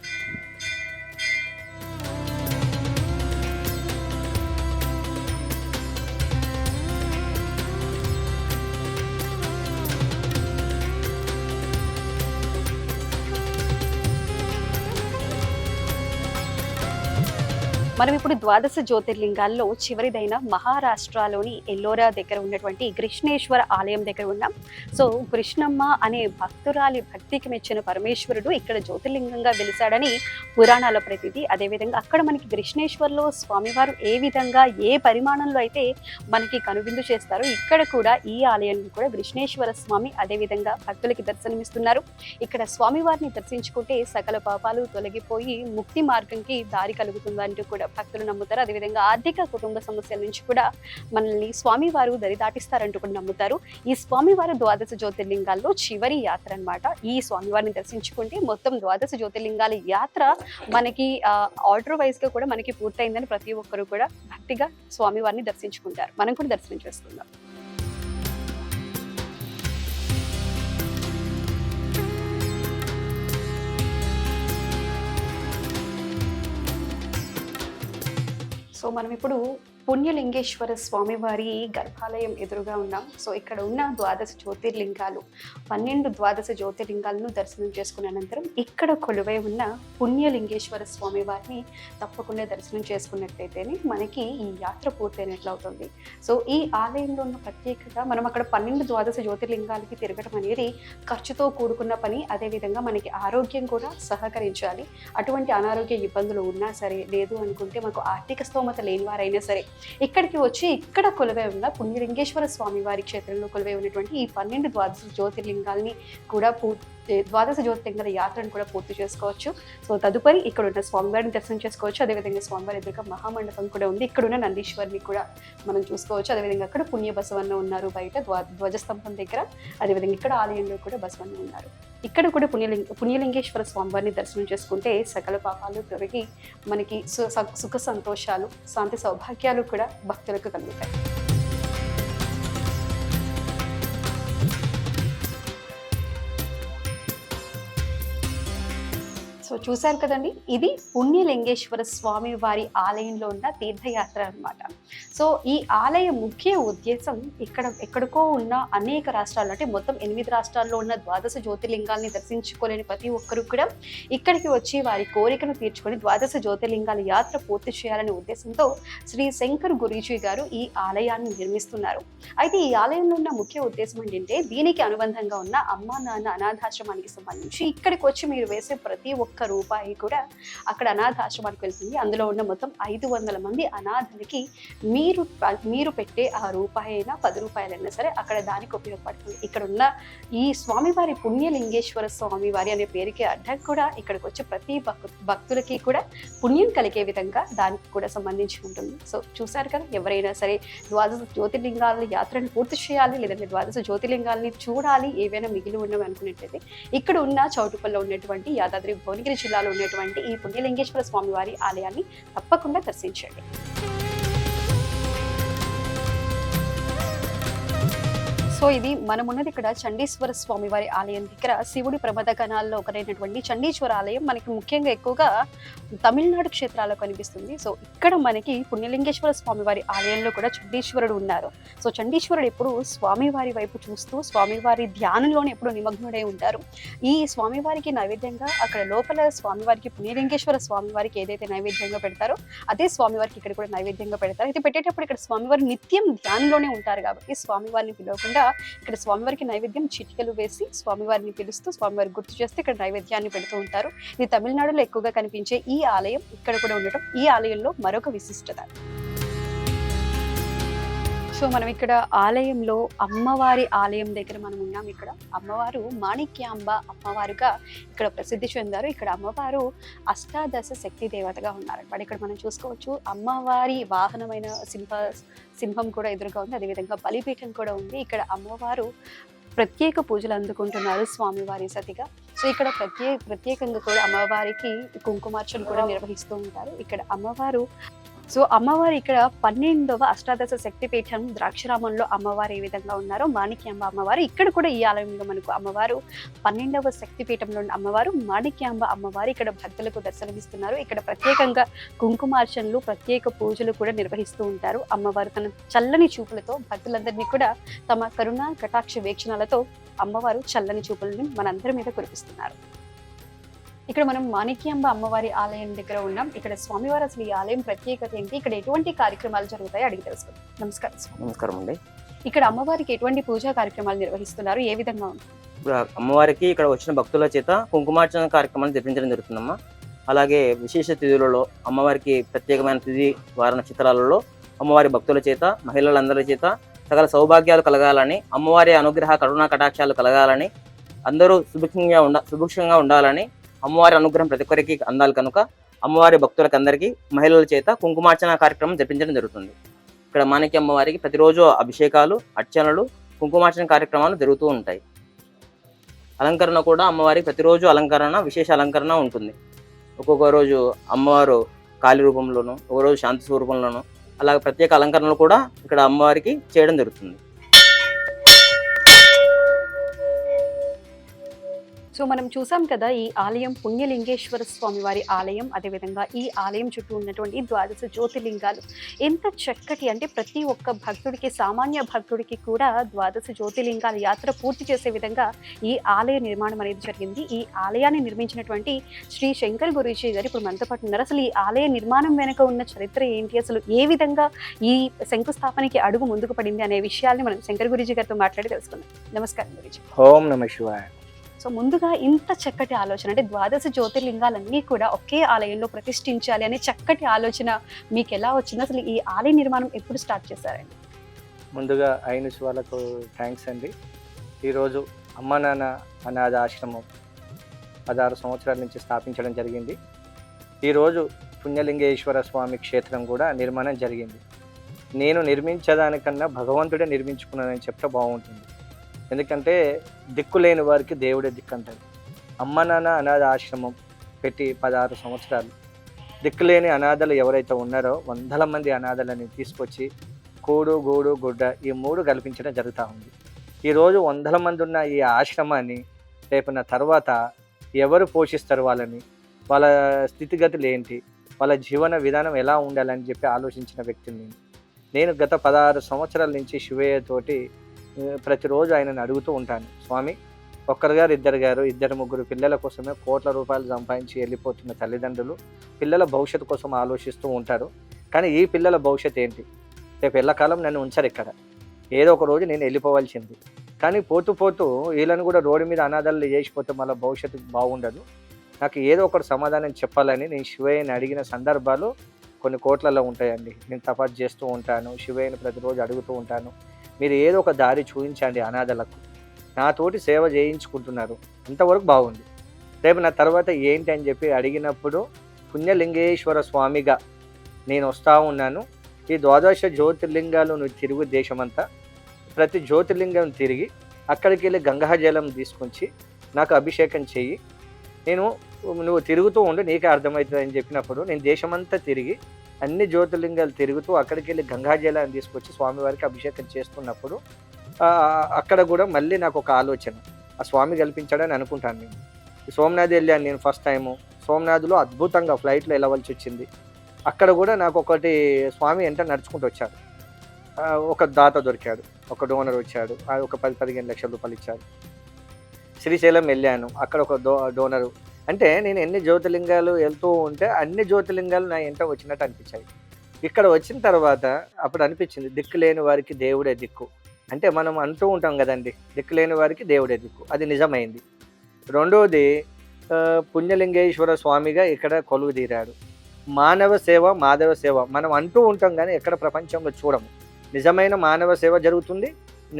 మనం ఇప్పుడు ద్వాదశ జ్యోతిర్లింగాల్లో చివరిదైన మహారాష్ట్రలోని ఎల్లోరా దగ్గర ఉన్నటువంటి కృష్ణేశ్వర ఆలయం దగ్గర ఉన్నాం. సో కృష్ణమ్మ అనే భక్తురాలి భక్తికి మెచ్చిన పరమేశ్వరుడు ఇక్కడ జ్యోతిర్లింగంగా వెలిశాడని పురాణాల ప్రతీది. అదేవిధంగా అక్కడ మనకి కృష్ణేశ్వర్లో స్వామివారు ఏ విధంగా ఏ పరిమాణంలో అయితే మనకి కనువిందు చేస్తారో ఇక్కడ కూడా ఈ ఆలయంలో కూడా కృష్ణేశ్వర స్వామి అదేవిధంగా భక్తులకి దర్శనమిస్తున్నారు. ఇక్కడ స్వామివారిని దర్శించుకుంటే సకల పాపాలు తొలగిపోయి ముక్తి మార్గంకి దారి కలుగుతుందంటూ కూడా భక్తులు నమ్ముతారు. అదేవిధంగా ఆర్థిక కుటుంబ సమస్యల నుంచి కూడా మనల్ని స్వామివారు దరి దాటిస్తారంటూ కూడా నమ్ముతారు. ఈ స్వామివారు ద్వాదశ జ్యోతిర్లింగాల్లో చివరి యాత్ర అన్నమాట. ఈ స్వామివారిని దర్శించుకుంటే మొత్తం ద్వాదశ జ్యోతిర్లింగాల యాత్ర మనకి ఆర్డర్ వైజ్ గా కూడా మనకి పూర్తయిందని ప్రతి ఒక్కరు కూడా భక్తిగా స్వామివారిని దర్శించుకుంటారు. మనం కూడా దర్శనం చేసుకుందాం. సో మనం ఇప్పుడు పుణ్యలింగేశ్వర స్వామివారి గర్భాలయం ఎదురుగా ఉన్నాం. సో ఇక్కడ ఉన్న ద్వాదశ జ్యోతిర్లింగాలు 12 ద్వాదశ జ్యోతిర్లింగాలను దర్శనం చేసుకున్న అనంతరం ఇక్కడ కొలువై ఉన్న పుణ్యలింగేశ్వర స్వామివారిని తప్పకుండా దర్శనం చేసుకున్నట్లయితేనే మనకి ఈ యాత్ర పూర్తయినట్లు అవుతుంది. సో ఈ ఆలయంలో ఉన్న ప్రత్యేకత, మనం అక్కడ 12 ద్వాదశ జ్యోతిర్లింగాలకి తిరగడం అనేది ఖర్చుతో కూడుకున్న పని. అదేవిధంగా మనకి ఆరోగ్యం కూడా సహకరించాలి. అటువంటి అనారోగ్య ఇబ్బందులు ఉన్నా సరే, లేదు అనుకుంటే మనకు ఆర్థిక స్తోమత లేని వారైనా సరే ఇక్కడికి వచ్చి ఇక్కడ కొలువై ఉన్న పుణ్యలింగేశ్వర స్వామి వారి క్షేత్రంలో కొలువై ఉన్నటువంటి ఈ 12 ద్వాదశ జ్యోతిర్లింగాల్ని కూడా ద్వాదశ జ్యోతిర్లింగాల యాత్రను కూడా పూర్తి చేసుకోవచ్చు. సో తదుపరి ఇక్కడ ఉన్న స్వామివారిని దర్శనం చేసుకోవచ్చు. అదేవిధంగా స్వామివారి ఎదురుగా మహామండపం కూడా ఉంది. ఇక్కడ ఉన్న నందీశ్వరిని కూడా మనం చూసుకోవచ్చు. అదేవిధంగా అక్కడ పుణ్య బసవన్న ఉన్నారు బయట ధ్వజస్తంభం దగ్గర. అదేవిధంగా ఇక్కడ ఆలయంలో కూడా బసవన్న ఉన్నారు. ఇక్కడ కూడా పుణ్యలింగేశ్వర స్వామివారిని దర్శనం చేసుకుంటే సకల పాపాలు తొలగి మనకి సుఖ సంతోషాలు, శాంతి సౌభాగ్యాలు కూడా భక్తులకు కలుగుతాయి. సో చూశారు కదండి, ఇది పుణ్యలింగేశ్వర స్వామి వారి ఆలయంలో ఉన్న తీర్థయాత్ర అన్నమాట. సో ఈ ఆలయ ముఖ్య ఉద్దేశం ఎక్కడికో ఉన్న అనేక రాష్ట్రాలు, అంటే మొత్తం 8 రాష్ట్రాల్లో ఉన్న ద్వాదశ జ్యోతిర్లింగాల్ని దర్శించుకోలేని ప్రతి ఒక్కరు కూడా ఇక్కడికి వచ్చి వారి కోరికను తీర్చుకొని ద్వాదశ జ్యోతిర్లింగాల యాత్ర పూర్తి చేయాలనే ఉద్దేశంతో శ్రీ శంకర్ గురూజీ గారు ఈ ఆలయాన్ని నిర్మిస్తున్నారు. అయితే ఈ ఆలయంలో ఉన్న ముఖ్య ఉద్దేశం ఏంటంటే, దీనికి అనుబంధంగా ఉన్న అమ్మా నాన్న అనాథాశ్రమానికి సంబంధించి ఇక్కడికి వచ్చి మీరు వేసే ప్రతి ఒక్క రూపాయి కూడా అక్కడ అనాథాశ్రమానికి వెళ్తుంది. అందులో ఉన్న మొత్తం 500 మంది అనాథలకి మీరు పెట్టే ఆ రూపాయి అయినా 10 రూపాయలైనా సరే అక్కడ దానికి ఉపయోగపడుతుంది. ఇక్కడ ఉన్న ఈ స్వామివారి పుణ్యలింగేశ్వర స్వామివారి అనే పేరుకి అడ్డం కూడా ఇక్కడికి వచ్చే ప్రతి భక్తులకి కూడా పుణ్యం కలిగే విధంగా దానికి కూడా సంబంధించి ఉంటుంది. సో చూసారు కదా, ఎవరైనా సరే ద్వాదశ జ్యోతిర్లింగాల యాత్రను పూర్తి చేయాలి, లేదంటే ద్వాదశ జ్యోతిర్లింగాల్ని చూడాలి, ఏవైనా మిగిలి ఉన్నవి అనుకున్నట్లయితే ఇక్కడ ఉన్న చౌటుపల్లో ఉన్నటువంటి యాదాద్రి భువనగిరి జిల్లాలో ఉన్నటువంటి ఈ పుణ్యలింగేశ్వర స్వామివారి ఆలయాన్ని తప్పకుండా దర్శించండి. సో ఇది మనమున్నది ఇక్కడ చండీశ్వర స్వామి వారి ఆలయం దగ్గర శివుడి ప్రమద గణాల్లో ఒకరైనటువంటి చండీశ్వర ఆలయం మనకి ముఖ్యంగా ఎక్కువగా తమిళనాడు క్షేత్రాల్లో కనిపిస్తుంది. సో ఇక్కడ మనకి పుణ్యలింగేశ్వర స్వామి వారి ఆలయంలో కూడా చండీశ్వరుడు ఉన్నారు. సో చండీశ్వరుడు ఎప్పుడు స్వామివారి వైపు చూస్తూ స్వామివారి ధ్యానంలోనే ఎప్పుడు నిమగ్నుడై ఉంటారు. ఈ స్వామివారికి నైవేద్యంగా అక్కడ లోపల స్వామివారికి పుణ్యలింగేశ్వర స్వామివారికి ఏదైతే నైవేద్యంగా పెడతారో అదే స్వామివారికి ఇక్కడ కూడా నైవేద్యంగా పెడతారు. ఇది పెట్టేటప్పుడు ఇక్కడ స్వామివారి నిత్యం ధ్యానంలోనే ఉంటారు కాబట్టి స్వామివారిని పిలవకుండా ఇక్కడ స్వామివారికి నైవేద్యం చిటికలు వేసి స్వామివారిని పిలుస్తూ స్వామివారికి గుర్తు చేస్తే ఇక్కడ నైవేద్యాన్ని పెడుతూ ఉంటారు. ఇది తమిళనాడులో ఎక్కువగా కనిపించే ఈ ఆలయం ఇక్కడ కూడా ఉండటం ఈ ఆలయంలో మరొక విశిష్టత. సో మనం ఇక్కడ ఆలయంలో అమ్మవారి ఆలయం దగ్గర మనం ఉన్నాం. ఇక్కడ అమ్మవారు మాణిక్యాంబ అమ్మవారుగా ఇక్కడ ప్రసిద్ధి చెందారు. ఇక్కడ అమ్మవారు అష్టాదశ శక్తి దేవతగా ఉన్నారన్నమాట. ఇక్కడ మనం చూసుకోవచ్చు అమ్మవారి వాహనమైన సింహం కూడా ఎదురుగా ఉంది. అదేవిధంగా బలిపీఠం కూడా ఉంది. ఇక్కడ అమ్మవారు ప్రత్యేక పూజలు అందుకుంటున్నారు స్వామివారి సతిగా. సో ఇక్కడ ప్రత్యేకంగా కూడా అమ్మవారికి కుంకుమార్చన కూడా నిర్వహిస్తూ ఉంటారు. ఇక్కడ అమ్మవారు ఇక్కడ 12వ అష్టాదశ శక్తిపీఠం ద్రాక్షరామంలో అమ్మవారు ఏ విధంగా ఉన్నారో మాణిక్యాంబ అమ్మవారు ఇక్కడ కూడా ఈ ఆలయంలో మనకు అమ్మవారు 12వ శక్తిపీఠంలో ఉన్న అమ్మవారు మాణిక్యాంబ అమ్మవారు ఇక్కడ భక్తులకు దర్శనమిస్తున్నారు. ఇక్కడ ప్రత్యేకంగా కుంకుమార్చనలు, ప్రత్యేక పూజలు కూడా నిర్వహిస్తూ ఉంటారు. అమ్మవారు తన చల్లని చూపులతో భక్తులందరినీ కూడా తమ కరుణ కటాక్ష వీక్షణలతో అమ్మవారు చల్లని చూపులను మనందరి మీద కురిపిస్తున్నారు. ఇక్కడ మనం మాణిక్యాంబ అమ్మవారి ఆలయం దగ్గర ఉన్నాం. ఇక్కడ స్వామివారు అసలు ఈ ఆలయం ప్రత్యేకత ఏంటి, ఇక్కడ ఎటువంటి కార్యక్రమాలు జరుగుతాయి అడిగి తెలుసుకుందాం. నమస్కారం స్వామి. నమస్కారం అండి. ఇక్కడ అమ్మవారికి ఎటువంటి పూజా కార్యక్రమాలు నిర్వహిస్తున్నారు, ఏ విధంగా ఉంది? ఇప్పుడు అమ్మవారికి ఇక్కడ వచ్చిన భక్తుల చేత కుంకుమార్చన కార్యక్రమాలు జరిపించడం జరుగుతుందమ్మా. అలాగే విశేష తిథులలో అమ్మవారికి ప్రత్యేకమైన తిథి వార నక్షత్రాలలో అమ్మవారి భక్తుల చేత మహిళలందరి చేత సకల సౌభాగ్యాలు కలగాలని, అమ్మవారి అనుగ్రహ కరుణా కటాక్షాలు కలగాలని, అందరూ సుభిక్షంగా ఉండాలని, అమ్మవారి అనుగ్రహం ప్రతి ఒక్కరికి అందాలి కనుక అమ్మవారి భక్తులకు అందరికీ మహిళల చేత కుంకుమార్చన కార్యక్రమం జరిపించడం జరుగుతుంది. ఇక్కడ మాణిక్య అమ్మవారికి ప్రతిరోజు అభిషేకాలు, అర్చనలు, కుంకుమార్చన కార్యక్రమాలు జరుగుతూ ఉంటాయి. అలంకరణ కూడా అమ్మవారికి ప్రతిరోజు విశేష అలంకరణ ఉంటుంది. ఒక్కొక్క రోజు అమ్మవారు కాళీ రూపంలోను, ఒక రోజు శాంతి స్వరూపంలోను, అలాగే ప్రత్యేక అలంకరణలు కూడా ఇక్కడ అమ్మవారికి చేయడం జరుగుతుంది. సో మనం చూసాం కదా, ఈ ఆలయం పుణ్యలింగేశ్వర స్వామి వారి ఆలయం. అదేవిధంగా ఈ ఆలయం చుట్టూ ఉన్నటువంటి 12 జ్యోతిర్లింగాలు ఎంత చక్కటి అంటే ప్రతి ఒక్క భక్తుడికి, సామాన్య భక్తుడికి కూడా 12 జ్యోతిర్లింగాల యాత్ర పూర్తి చేసే విధంగా ఈ ఆలయ నిర్మాణం అనేది జరిగింది. ఈ ఆలయాన్ని నిర్మించినటువంటి శ్రీ శంకర్ గురూజీ గారు ఇప్పుడు మనతో పాటు ఉన్నారు. అసలు ఈ ఆలయ నిర్మాణం వెనుక ఉన్న చరిత్ర ఏంటి, అసలు ఏ విధంగా ఈ శంకుస్థాపనకి అడుగు ముందుకు పడింది అనే విషయాల్ని మనం శంకర్ గురూజీ గారితో మాట్లాడి తెలుసుకుందాం. నమస్కారం గురూజీ. ఓం నమః శివాయ. సో ముందుగా ఇంత చక్కటి ఆలోచన అంటే 12 జ్యోతిర్లింగాలన్నీ కూడా ఒకే ఆలయంలో ప్రతిష్ఠించాలి అనే చక్కటి ఆలోచన మీకు ఎలా వచ్చింది, అసలు ఈ ఆలయ నిర్మాణం ఎప్పుడు స్టార్ట్ చేశారండి? ముందుగా ఐనుస్ వాళ్ళకు థ్యాంక్స్ అండి. ఈరోజు అమ్మ నాన్న అనాథ ఆశ్రమం 16 సంవత్సరాల నుంచి స్థాపించడం జరిగింది. ఈరోజు పుణ్యలింగేశ్వర స్వామి క్షేత్రం కూడా నిర్మాణం జరిగింది. నేను నిర్మించేదానికన్నా భగవంతుడే నిర్మించుకున్నానని చెప్తే బాగుంటుంది. ఎందుకంటే దిక్కు లేని వారికి దేవుడే దిక్కు అంటారు. అమ్మ నాన్న అనాథ ఆశ్రమం పెట్టి 16 సంవత్సరాలు దిక్కులేని అనాథలు ఎవరైతే ఉన్నారో 100 మంది అనాథలని తీసుకొచ్చి కూడు గూడు గుడ్డ ఈ 3 కల్పించడం జరుగుతూ ఉంది. ఈరోజు 100 మంది ఉన్న ఈ ఆశ్రమాన్ని రేపున తర్వాత ఎవరు పోషిస్తారు వాళ్ళని, వాళ్ళ స్థితిగతులు ఏంటి, వాళ్ళ జీవన విధానం ఎలా ఉండాలని చెప్పి ఆలోచించిన వ్యక్తిని నేను గత 16 సంవత్సరాల నుంచి శివయ్యతోటి ప్రతిరోజు ఆయనను అడుగుతూ ఉంటాను. స్వామి, ఒక్కరు గారు, ఇద్దరు గారు, 2-3 పిల్లల కోసమే కోట్ల రూపాయలు సంపాదించి వెళ్ళిపోతున్న తల్లిదండ్రులు పిల్లల భవిష్యత్తు కోసం ఆలోచిస్తూ ఉంటారు. కానీ ఈ పిల్లల భవిష్యత్తు ఏంటి? రేపు ఎల్లకాలం నన్ను ఉంచారు ఇక్కడ, ఏదో ఒక రోజు నేను వెళ్ళిపోవాల్సింది. కానీ పోతూ పోతూ వీళ్ళని కూడా రోడ్డు మీద అనాథాలు చేసిపోతే మళ్ళీ భవిష్యత్తు బాగుండదు. నాకు ఏదో ఒకటి సమాధానం చెప్పాలని నేను శివయ్యని అడిగిన సందర్భాలు కొన్ని కోట్లలో ఉంటాయండి. నేను తపస్సు చేస్తూ ఉంటాను, శివయ్యని ప్రతిరోజు అడుగుతూ ఉంటాను, మీరు ఏదో ఒక దారి చూపించండి అనాథలకు, నాతోటి సేవ చేయించుకుంటున్నారు, అంతవరకు బాగుంది. రేపు నా తర్వాత ఏంటి అని చెప్పి అడిగినప్పుడు పుణ్యలింగేశ్వర స్వామిగా నేను వస్తూ ఉన్నాను. ఈ 12 జ్యోతిర్లింగాలు నువ్వు తిరుగు దేశమంతా, ప్రతి జ్యోతిర్లింగం తిరిగి అక్కడికి వెళ్ళి గంగాజలం తీసుకొచ్చి నాకు అభిషేకం చెయ్యి, నువ్వు తిరుగుతూ ఉండు, నీకే అర్థమవుతుంది అని చెప్పినప్పుడు నేను దేశమంతా తిరిగి అన్ని జ్యోతిర్లింగాలు తిరుగుతూ అక్కడికి వెళ్ళి గంగాజలాన్ని తీసుకొచ్చి స్వామివారికి అభిషేకం చేస్తున్నప్పుడు అక్కడ కూడా మళ్ళీ నాకు ఒక ఆలోచన, ఆ స్వామి కల్పించాడని అనుకుంటాను. నేను సోమనాథ్ వెళ్ళాను, నేను ఫస్ట్ టైము సోమనాథ్లో అద్భుతంగా ఫ్లైట్లో వెళ్ళవలసి వచ్చింది. అక్కడ కూడా నాకు ఒకటి స్వామి వెంట నడుచుకుంటూ వచ్చాడు. ఒక దాత దొరికాడు, ఒక డోనర్ వచ్చాడు, ఒక 10-15 లక్షల రూపాయలు ఇచ్చాడు. శ్రీశైలం వెళ్ళాను, అక్కడ ఒక డోనరు. అంటే నేను ఎన్ని జ్యోతిర్లింగాలు వెళ్తూ ఉంటే అన్ని జ్యోతిర్లింగాలు నా వెంట వచ్చినట్టు అనిపించాయి. ఇక్కడ వచ్చిన తర్వాత అప్పుడు అనిపించింది, దిక్కు లేని వారికి దేవుడే దిక్కు. అంటే మనం అంటూ ఉంటాం కదండి, దిక్కు లేని వారికి దేవుడే దిక్కు, అది నిజమైంది. రెండోది, పుణ్యలింగేశ్వర స్వామిగా ఇక్కడ కొలువు తీరాడు. మానవ సేవ, మాధవ సేవ మనం అంటూ ఉంటాం కానీ ఎక్కడ ప్రపంచంలో చూడము. నిజమైన మానవ సేవ జరుగుతుంది,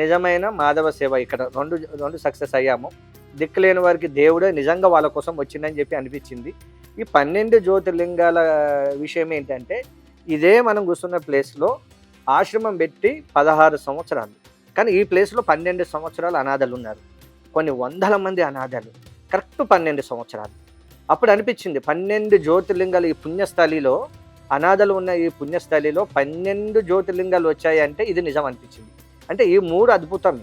నిజమైన మాధవ సేవ ఇక్కడ రెండు సక్సెస్ అయ్యాము. దిక్కులేని వారికి దేవుడే నిజంగా వాళ్ళ కోసం వచ్చిందని చెప్పి అనిపించింది. ఈ 12 జ్యోతిర్లింగాల విషయం ఏంటంటే, ఇదే మనం కూర్చున్న ప్లేస్లో ఆశ్రమం పెట్టి 16 సంవత్సరాలు, కానీ ఈ ప్లేస్లో 12 సంవత్సరాలు అనాథలు ఉన్నారు, కొన్ని 100 మంది అనాథలు, కరెక్ట్ 12 సంవత్సరాలు. అప్పుడు అనిపించింది 12 జ్యోతిర్లింగాలు ఈ పుణ్యస్థలిలో, అనాథలు ఉన్న ఈ పుణ్యస్థలిలో 12 జ్యోతిర్లింగాలు వచ్చాయి అంటే ఇది నిజం అనిపించింది. అంటే ఈ 3 అద్భుతం.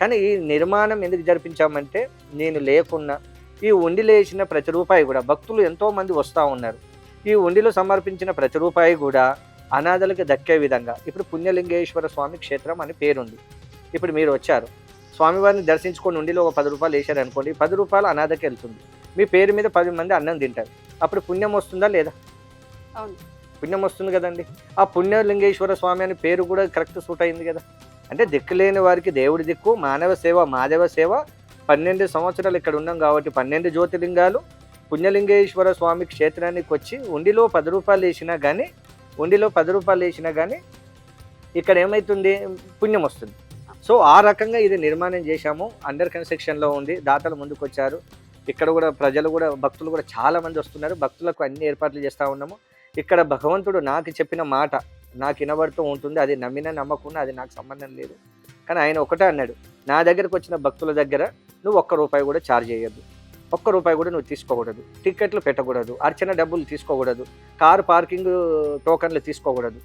కానీ ఈ నిర్మాణం ఎందుకు జరిపించామంటే, నేను లేకున్నా ఈ ఉండిలో వేసిన ప్రతి రూపాయి కూడా భక్తులు ఎంతోమంది వస్తూ ఉన్నారు. ఈ ఉండిలో సమర్పించిన ప్రతి రూపాయి కూడా అనాథలకు దక్కే విధంగా ఇప్పుడు పుణ్యలింగేశ్వర స్వామి క్షేత్రం అని పేరుంది. ఇప్పుడు మీరు వచ్చారు, స్వామివారిని దర్శించుకొని ఉండిలో ఒక 10 రూపాయలు వేశారు అనుకోండి, 10 రూపాయలు అనాథకి వెళ్తుంది. మీ పేరు మీద 10 మంది అన్నం తింటారు. అప్పుడు పుణ్యం వస్తుందా లేదా? అవును. పుణ్యం వస్తుంది కదండి. ఆ పుణ్యలింగేశ్వర స్వామి అని పేరు కూడా కరెక్ట్ సూట్ అయింది కదా. అంటే దిక్కులేని వారికి దేవుడి దిక్కు, మానవ సేవ, మాధవ సేవ. 12 సంవత్సరాలు ఇక్కడ ఉన్నాం కాబట్టి 12 జ్యోతిర్లింగాలు పుణ్యలింగేశ్వర స్వామి క్షేత్రానికి వచ్చి ఉండిలో 10 రూపాయలు వేసినా కానీ ఇక్కడ ఏమవుతుంది, పుణ్యం వస్తుంది. సో ఆ రకంగా ఇది నిర్మాణం చేశాము. అండర్ కన్స్ట్రక్షన్లో ఉంది. దాతలు ముందుకు వచ్చారు. ఇక్కడ కూడా ప్రజలు కూడా, భక్తులు కూడా చాలా మంది వస్తున్నారు. భక్తులకు అన్ని ఏర్పాట్లు చేస్తూ ఉన్నాము. ఇక్కడ భగవంతుడు నాకు చెప్పిన మాట నాకు వినబడుతూ ఉంటుంది. అది నమ్మినా నమ్మకుండా అది నాకు సంబంధం లేదు. కానీ ఆయన ఒకటే అన్నాడు, నా దగ్గరకు వచ్చిన భక్తుల దగ్గర నువ్వు ₹1 కూడా ఛార్జ్ చేయొద్దు, ₹1 కూడా నువ్వు తీసుకోకూడదు, టికెట్లు పెట్టకూడదు, అర్చన డబ్బులు తీసుకోకూడదు, కారు పార్కింగ్ టోకన్లు తీసుకోకూడదు.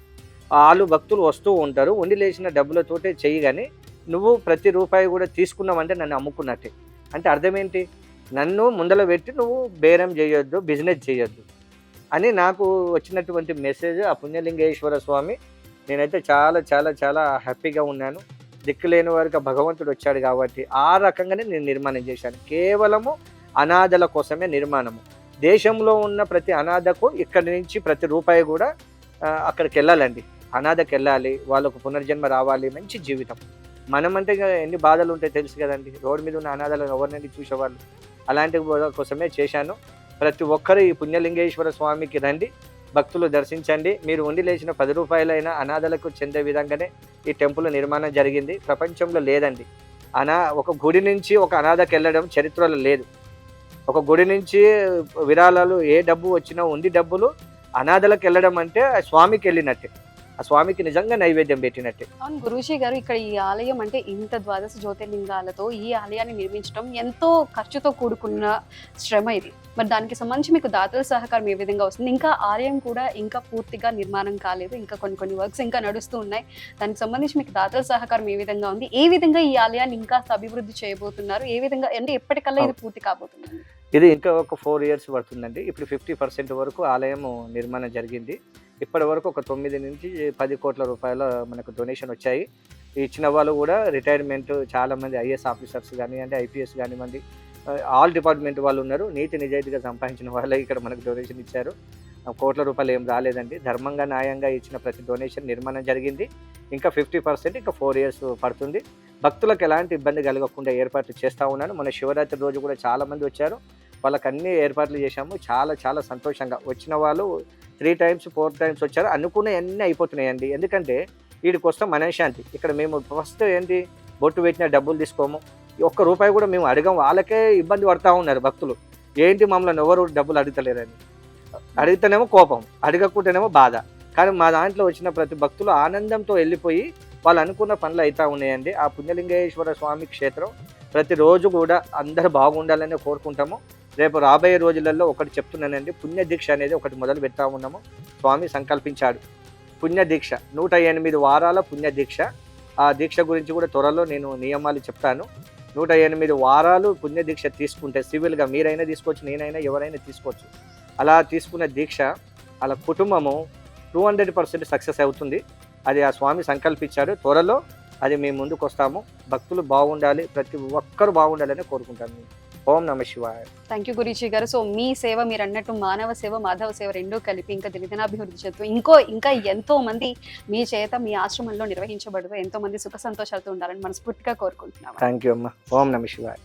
వాళ్ళు భక్తులు వస్తూ ఉంటారు, ఉండి లేచిన డబ్బులతోటే చెయ్యి. కానీ నువ్వు ప్రతి రూపాయి కూడా తీసుకున్నావంటే నన్ను అమ్ముకున్నట్టే. అంటే అర్థం ఏంటి, నన్ను ముందర పెట్టి నువ్వు బేరం చేయొద్దు, బిజినెస్ చేయొద్దు అని నాకు వచ్చినటువంటి మెసేజ్ ఆ పుణ్యలింగేశ్వర స్వామి. నేనైతే చాలా చాలా చాలా హ్యాపీగా ఉన్నాను. దిక్కులేని వారికి భగవంతుడు వచ్చాడు కాబట్టి ఆ రకంగానే నేను నిర్మాణం చేశాను. కేవలము అనాథల కోసమే నిర్మాణము. దేశంలో ఉన్న ప్రతి అనాథకు ఇక్కడి నుంచి ప్రతి రూపాయి కూడా అక్కడికి వెళ్ళాలండి. అనాథకి వెళ్ళాలి, వాళ్ళకు పునర్జన్మ రావాలి, మంచి జీవితం. మనమంటే ఎన్ని బాధలు ఉంటాయి తెలుసు కదండి. రోడ్డు మీద ఉన్న అనాథలు ఎవరినండి చూసేవాళ్ళు. అలాంటి కోసమే చేశాను. ప్రతి ఒక్కరు ఈ పుణ్యలింగేశ్వర స్వామికి రండి, భక్తులు దర్శించండి. మీరు ఉండి లేచిన 10 రూపాయలైనా అనాథలకు చెందే విధంగానే ఈ టెంపుల్ నిర్మాణం జరిగింది. ప్రపంచంలో లేదండి. ఒక గుడి నుంచి ఒక అనాథకి వెళ్ళడం చరిత్రలో లేదు. ఒక గుడి నుంచి విరాళాలు ఏ డబ్బు వచ్చినా ఉండి డబ్బులు అనాథలకు వెళ్ళడం అంటే ఆ స్వామికి వెళ్ళినట్టే, ఆ స్వామికి నిజంగా నైవేద్యం పెట్టినట్టే. అవును గురూజీ గారు, ఇక్కడ ఈ ఆలయం అంటే ఇంత ద్వాదశ జ్యోతిర్లింగాలతో ఈ ఆలయాన్ని నిర్మించడం ఎంతో ఖర్చుతో కూడుకున్న శ్రమ ఇది. మరి దానికి సంబంధించి మీకు దాతల సహకారం ఏ విధంగా వస్తుంది? ఇంకా ఆలయం కూడా ఇంకా పూర్తిగా నిర్మాణం కాలేదు, ఇంకా కొన్ని వర్క్స్ ఇంకా నడుస్తూ ఉన్నాయి. దానికి సంబంధించి మీకు దాతల సహకారం ఏ విధంగా ఉంది? ఏ విధంగా ఈ ఆలయాన్ని ఇంకా అభివృద్ధి చేయబోతున్నారు? ఏ విధంగా అంటే ఎప్పటికల్లా ఇది పూర్తి కాబోతుంది? ఇది ఇంకా ఒక 4 years పడుతుందండి. ఇప్పుడు 50% వరకు ఆలయం నిర్మాణం జరిగింది. ఇప్పటి వరకు ఒక 9 నుంచి 10 కోట్ల రూపాయల మనకు డొనేషన్ వచ్చాయి. ఇచ్చిన వాళ్ళు కూడా రిటైర్మెంట్ చాలామంది ఐఏఎస్ ఆఫీసర్స్ కానివ్వండి, ఐపీఎస్ కానివ్వండి, ఆల్ డిపార్ట్మెంట్ వాళ్ళు ఉన్నారు. నీతి నిజాయితీగా సంపాదించిన వాళ్ళే ఇక్కడ మనకు డొనేషన్ ఇచ్చారు. కోట్ల రూపాయలు ఏం రాలేదండి. ధర్మంగా న్యాయంగా ఇచ్చిన ప్రతి డొనేషన్ నిర్మాణం జరిగింది. ఇంకా 50%, ఇంకా 4 years పడుతుంది. భక్తులకు ఎలాంటి ఇబ్బంది కలగకుండా ఏర్పాట్లు చేస్తూ ఉన్నాను. మన శివరాత్రి రోజు కూడా చాలామంది వచ్చారు. వాళ్ళకి అన్ని ఏర్పాట్లు చేశాము. చాలా చాలా సంతోషంగా వచ్చిన వాళ్ళు 3 times 4 times వచ్చారు. అనుకునే అన్నీ అయిపోతున్నాయండి. ఎందుకంటే వీడికి వస్తాం మనశ్శాంతి. ఇక్కడ మేము ఫస్ట్ ఏంటి, బొట్టు పెట్టిన డబ్బులు తీసుకోము, ₹1 కూడా మేము అడగం. వాళ్ళకే ఇబ్బంది పడుతూ ఉన్నారు భక్తులు. ఏంటి మమ్మల్ని ఎవరు డబ్బులు అడుగుతలేరని. అడిగితేనేమో కోపం, అడగకుంటేనేమో బాధ. కానీ మా దాంట్లో వచ్చిన ప్రతి భక్తులు ఆనందంతో వెళ్ళిపోయి వాళ్ళు అనుకున్న పనులు అవుతూ ఉన్నాయండి. ఆ పుణ్యలింగేశ్వర స్వామి క్షేత్రం ప్రతిరోజు కూడా అందరూ బాగుండాలని కోరుకుంటాము. రేపు రాబోయే రోజులలో ఒకటి చెప్తున్నానండి, పుణ్యదీక్ష అనేది ఒకటి మొదలు పెడతా ఉన్నాము. స్వామి సంకల్పించాడు పుణ్యదీక్ష, 108 వారాల పుణ్యదీక్ష. ఆ దీక్ష గురించి కూడా త్వరలో నేను నియమాలు చెప్తాను. 108 వారాలు పుణ్యదీక్ష తీసుకుంటే సివిల్గా మీరైనా తీసుకోవచ్చు, నేనైనా ఎవరైనా తీసుకోవచ్చు. అలా తీసుకున్న దీక్ష అలా కుటుంబము 200% సక్సెస్ అవుతుంది. అది ఆ స్వామి సంకల్పించాడు. త్వరలో అది మేము ముందుకు వస్తాము. భక్తులు బాగుండాలి, ప్రతి ఒక్కరు బాగుండాలని కోరుకుంటాను. ఓం నమ శివాయ. థ్యాంక్ యూ గురూజీ గారు. సో మీ సేవ, మీరు అన్నట్టు మానవ సేవ, మాధవ సేవ రెండూ కలిపి ఇంకా దినదినాభివృద్ధి చేస్తూ ఇంకా ఎంతో మంది మీ చేత మీ ఆశ్రమంలో నిర్వహించబడుతూ ఎంతో మంది సుఖ సంతోషాలతో ఉండాలని మనస్ఫూర్తిగా కోరుకుంటున్నాం. థ్యాంక్ యూ అమ్మ. ఓం నమ శివాయ.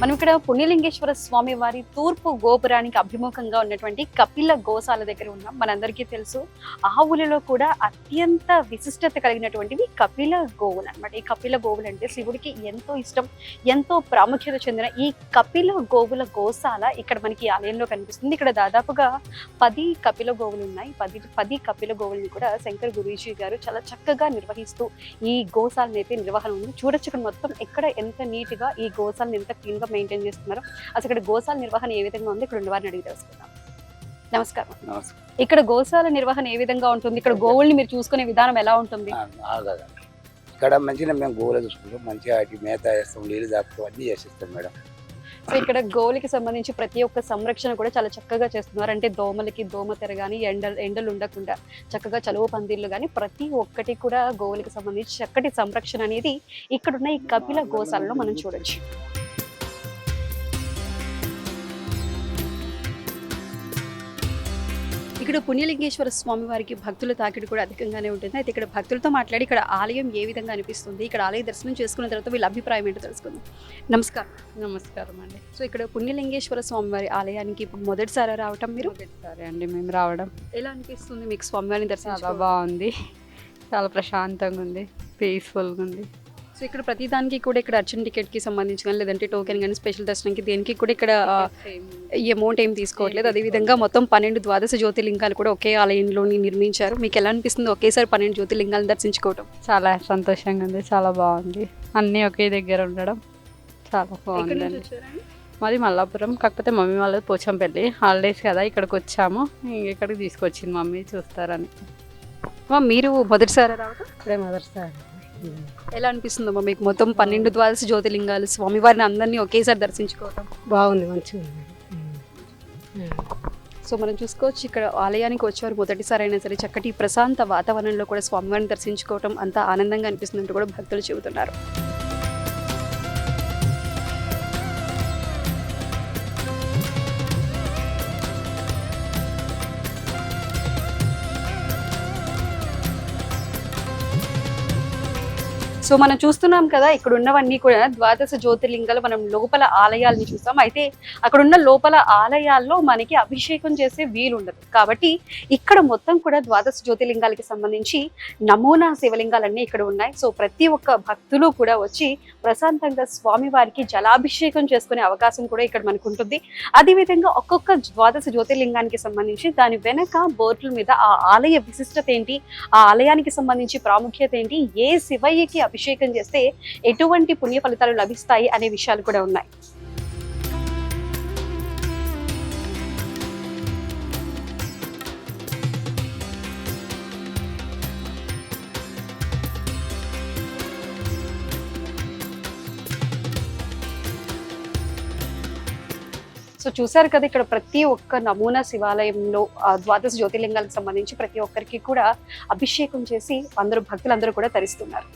మనం ఇక్కడ పుణ్యలింగేశ్వర స్వామి వారి తూర్పు గోపురానికి అభిముఖంగా ఉన్నటువంటి కపిల గోశాల దగ్గర ఉన్నాం. మనందరికీ తెలుసు, ఆవులలో కూడా అత్యంత విశిష్టత కలిగినటువంటివి కపిల గోవులు అనమాట. ఈ కపిల గోవులు అంటే శివుడికి ఎంతో ఇష్టం, ఎంతో ప్రాముఖ్యత చెందిన ఈ కపిల గోవుల గోశాల ఇక్కడ మనకి ఆలయంలో కనిపిస్తుంది. ఇక్కడ దాదాపుగా 10 కపిల గోవులు ఉన్నాయి. 10 కపిల గోవుల్ని కూడా శంకర్ గురూజీ గారు చాలా చక్కగా నిర్వహిస్తూ ఈ గోశాలను అయితే నిర్వహణ ఉంది. చూడొచ్చు ఇక్కడ మొత్తం ఎక్కడ ఎంత నీట్ గా ఈ గోశాలను ఎంత క్లీన్ గా మెయింటైన్ చేస్తున్నారు. అసలు ఇక్కడ గోశాల నిర్వహణ ఏ విధంగా ఉంది, ఇక్కడ ఉన్నవారిని అడిగి తెలుసుకుందాం. నమస్కారం. ఇక్కడ గోశాల నిర్వహణ ఏ విధంగా ఉంటుంది? ఇక్కడ గోవుల్ని మీరు చూసుకునే విధానం ఎలా ఉంటుంది? ఇక్కడ మంచిగా మేము గోవులు చూసుకుంటాం, మంచిగా వాటి మేత వేస్తాం, నీళ్ళు తాపుతాం, అన్నీ చేసిస్తాం మేడం. సో ఇక్కడ గోవులకి సంబంధించి ప్రతి ఒక్క సంరక్షణ కూడా చాలా చక్కగా చేస్తున్నారు. అంటే దోమలకి దోమతెర కానీ ఎండలు ఉండకుండా చక్కగా చలువ పందిర్లు కానీ ప్రతి ఒక్కటి కూడా గోవులకి సంబంధించి చక్కటి సంరక్షణ అనేది ఇక్కడున్న ఈ కపిల గోశాలలో మనం చూడొచ్చు. ఇక్కడ పుణ్యలింగేశ్వర స్వామి వారికి భక్తుల తాకిడి కూడా అధికంగానే ఉంటుంది. అయితే ఇక్కడ భక్తులతో మాట్లాడి ఇక్కడ ఆలయం ఏ విధంగా అనిపిస్తుంది, ఇక్కడ ఆలయ దర్శనం చేసుకున్న తర్వాత వీళ్ళ అభిప్రాయం ఏంటో తెలుసుకుందాం. నమస్కారం. నమస్కారం అండి. సో ఇక్కడ పుణ్యలింగేశ్వర స్వామి వారి ఆలయానికి ఇప్పుడు మొదటిసారి రావటం మీరు, సరే అండి మేము రావడం ఎలా అనిపిస్తుంది మీకు స్వామివారిని చాలా దర్శించడం? బాగుంది, చాలా ప్రశాంతంగా ఉంది, పీస్ఫుల్గా ఉంది. సో ఇక్కడ ప్రతి దానికి కూడా ఇక్కడ అర్చన టికెట్ కి సంబంధించి కానీ లేదంటే టోకెన్ కానీ స్పెషల్ దర్శనంకి దేనికి కూడా ఇక్కడ ఈ అమౌంట్ ఏం తీసుకోవట్లేదు. అదేవిధంగా మొత్తం 12 ద్వాదశ జ్యోతిర్లింగాలు కూడా ఒకే ఆలయంలోని నిర్మించారు. మీకు ఎలా అనిపిస్తుంది ఒకేసారి 12 జ్యోతిర్లింగాలను దర్శించుకోవటం? చాలా సంతోషంగా ఉంది, చాలా బాగుంది. అన్నీ ఒకే దగ్గర ఉండడం చాలా ఎక్కడి నుంచి బాగుందండి. వచ్చారండి? మాది మల్లాపురం, కాకపోతే మమ్మీ వాళ్ళది పోచంపల్లి. హాలిడేస్ కదా ఇక్కడికి వచ్చాము, ఇక్కడికి తీసుకొచ్చింది మమ్మీ చూస్తారని. అమ్మా, మీరు మొదటిసారి రావటం ఇప్పుడే మొదటిసారి. ఎలా అనిపిస్తుందమ్మా మీకు మొత్తం 12 ద్వాదశ జ్యోతిర్లింగాలు స్వామివారిని అందరినీ ఒకేసారి దర్శించుకోవటం? బాగుంది, మంచిగా ఉంది. సో మనం చూసుకోవచ్చు ఇక్కడ ఆలయానికి వచ్చేవారు మొదటిసారి అయినా సరే చక్కటి ప్రశాంత వాతావరణంలో కూడా స్వామివారిని దర్శించుకోవటం అంత ఆనందంగా అనిపిస్తుందంటూ కూడా భక్తులు చెబుతున్నారు. సో మనం చూస్తున్నాం కదా ఇక్కడ ఉన్నవన్నీ కూడా ద్వాదశ జ్యోతిర్లింగాలు. మనం లోపల ఆలయాల్ని చూస్తాం. అయితే అక్కడ ఉన్న లోపల ఆలయాల్లో మనకి అభిషేకం చేసే వీలు ఉండదు. కాబట్టి ఇక్కడ మొత్తం కూడా ద్వాదశ జ్యోతిర్లింగాలకి సంబంధించి నమూనా శివలింగాలన్నీ ఇక్కడ ఉన్నాయి. సో ప్రతి ఒక్క భక్తులు కూడా వచ్చి ప్రశాంతంగా స్వామివారికి జలాభిషేకం చేసుకునే అవకాశం కూడా ఇక్కడ మనకు ఉంటుంది. అదేవిధంగా ఒక్కొక్క ద్వాదశ జ్యోతిర్లింగానికి సంబంధించి దాని వెనక బోర్డుల మీద ఆ ఆలయ విశిష్టత ఏంటి, ఆ ఆలయానికి సంబంధించి ప్రాముఖ్యత ఏంటి, ఏ శివయ్యకి అభిషేకం చేస్తే ఎటువంటి పుణ్య ఫలితాలు లభిస్తాయి అనే విషయాలు కూడా ఉన్నాయి. సో చూసారు కదా ఇక్కడ ప్రతి ఒక్క నమూనా శివాలయంలో ద్వాదశ జ్యోతిర్లింగాలకు సంబంధించి ప్రతి ఒక్కరికి కూడా అభిషేకం చేసి అందరూ భక్తులందరూ కూడా తరిస్తున్నారు.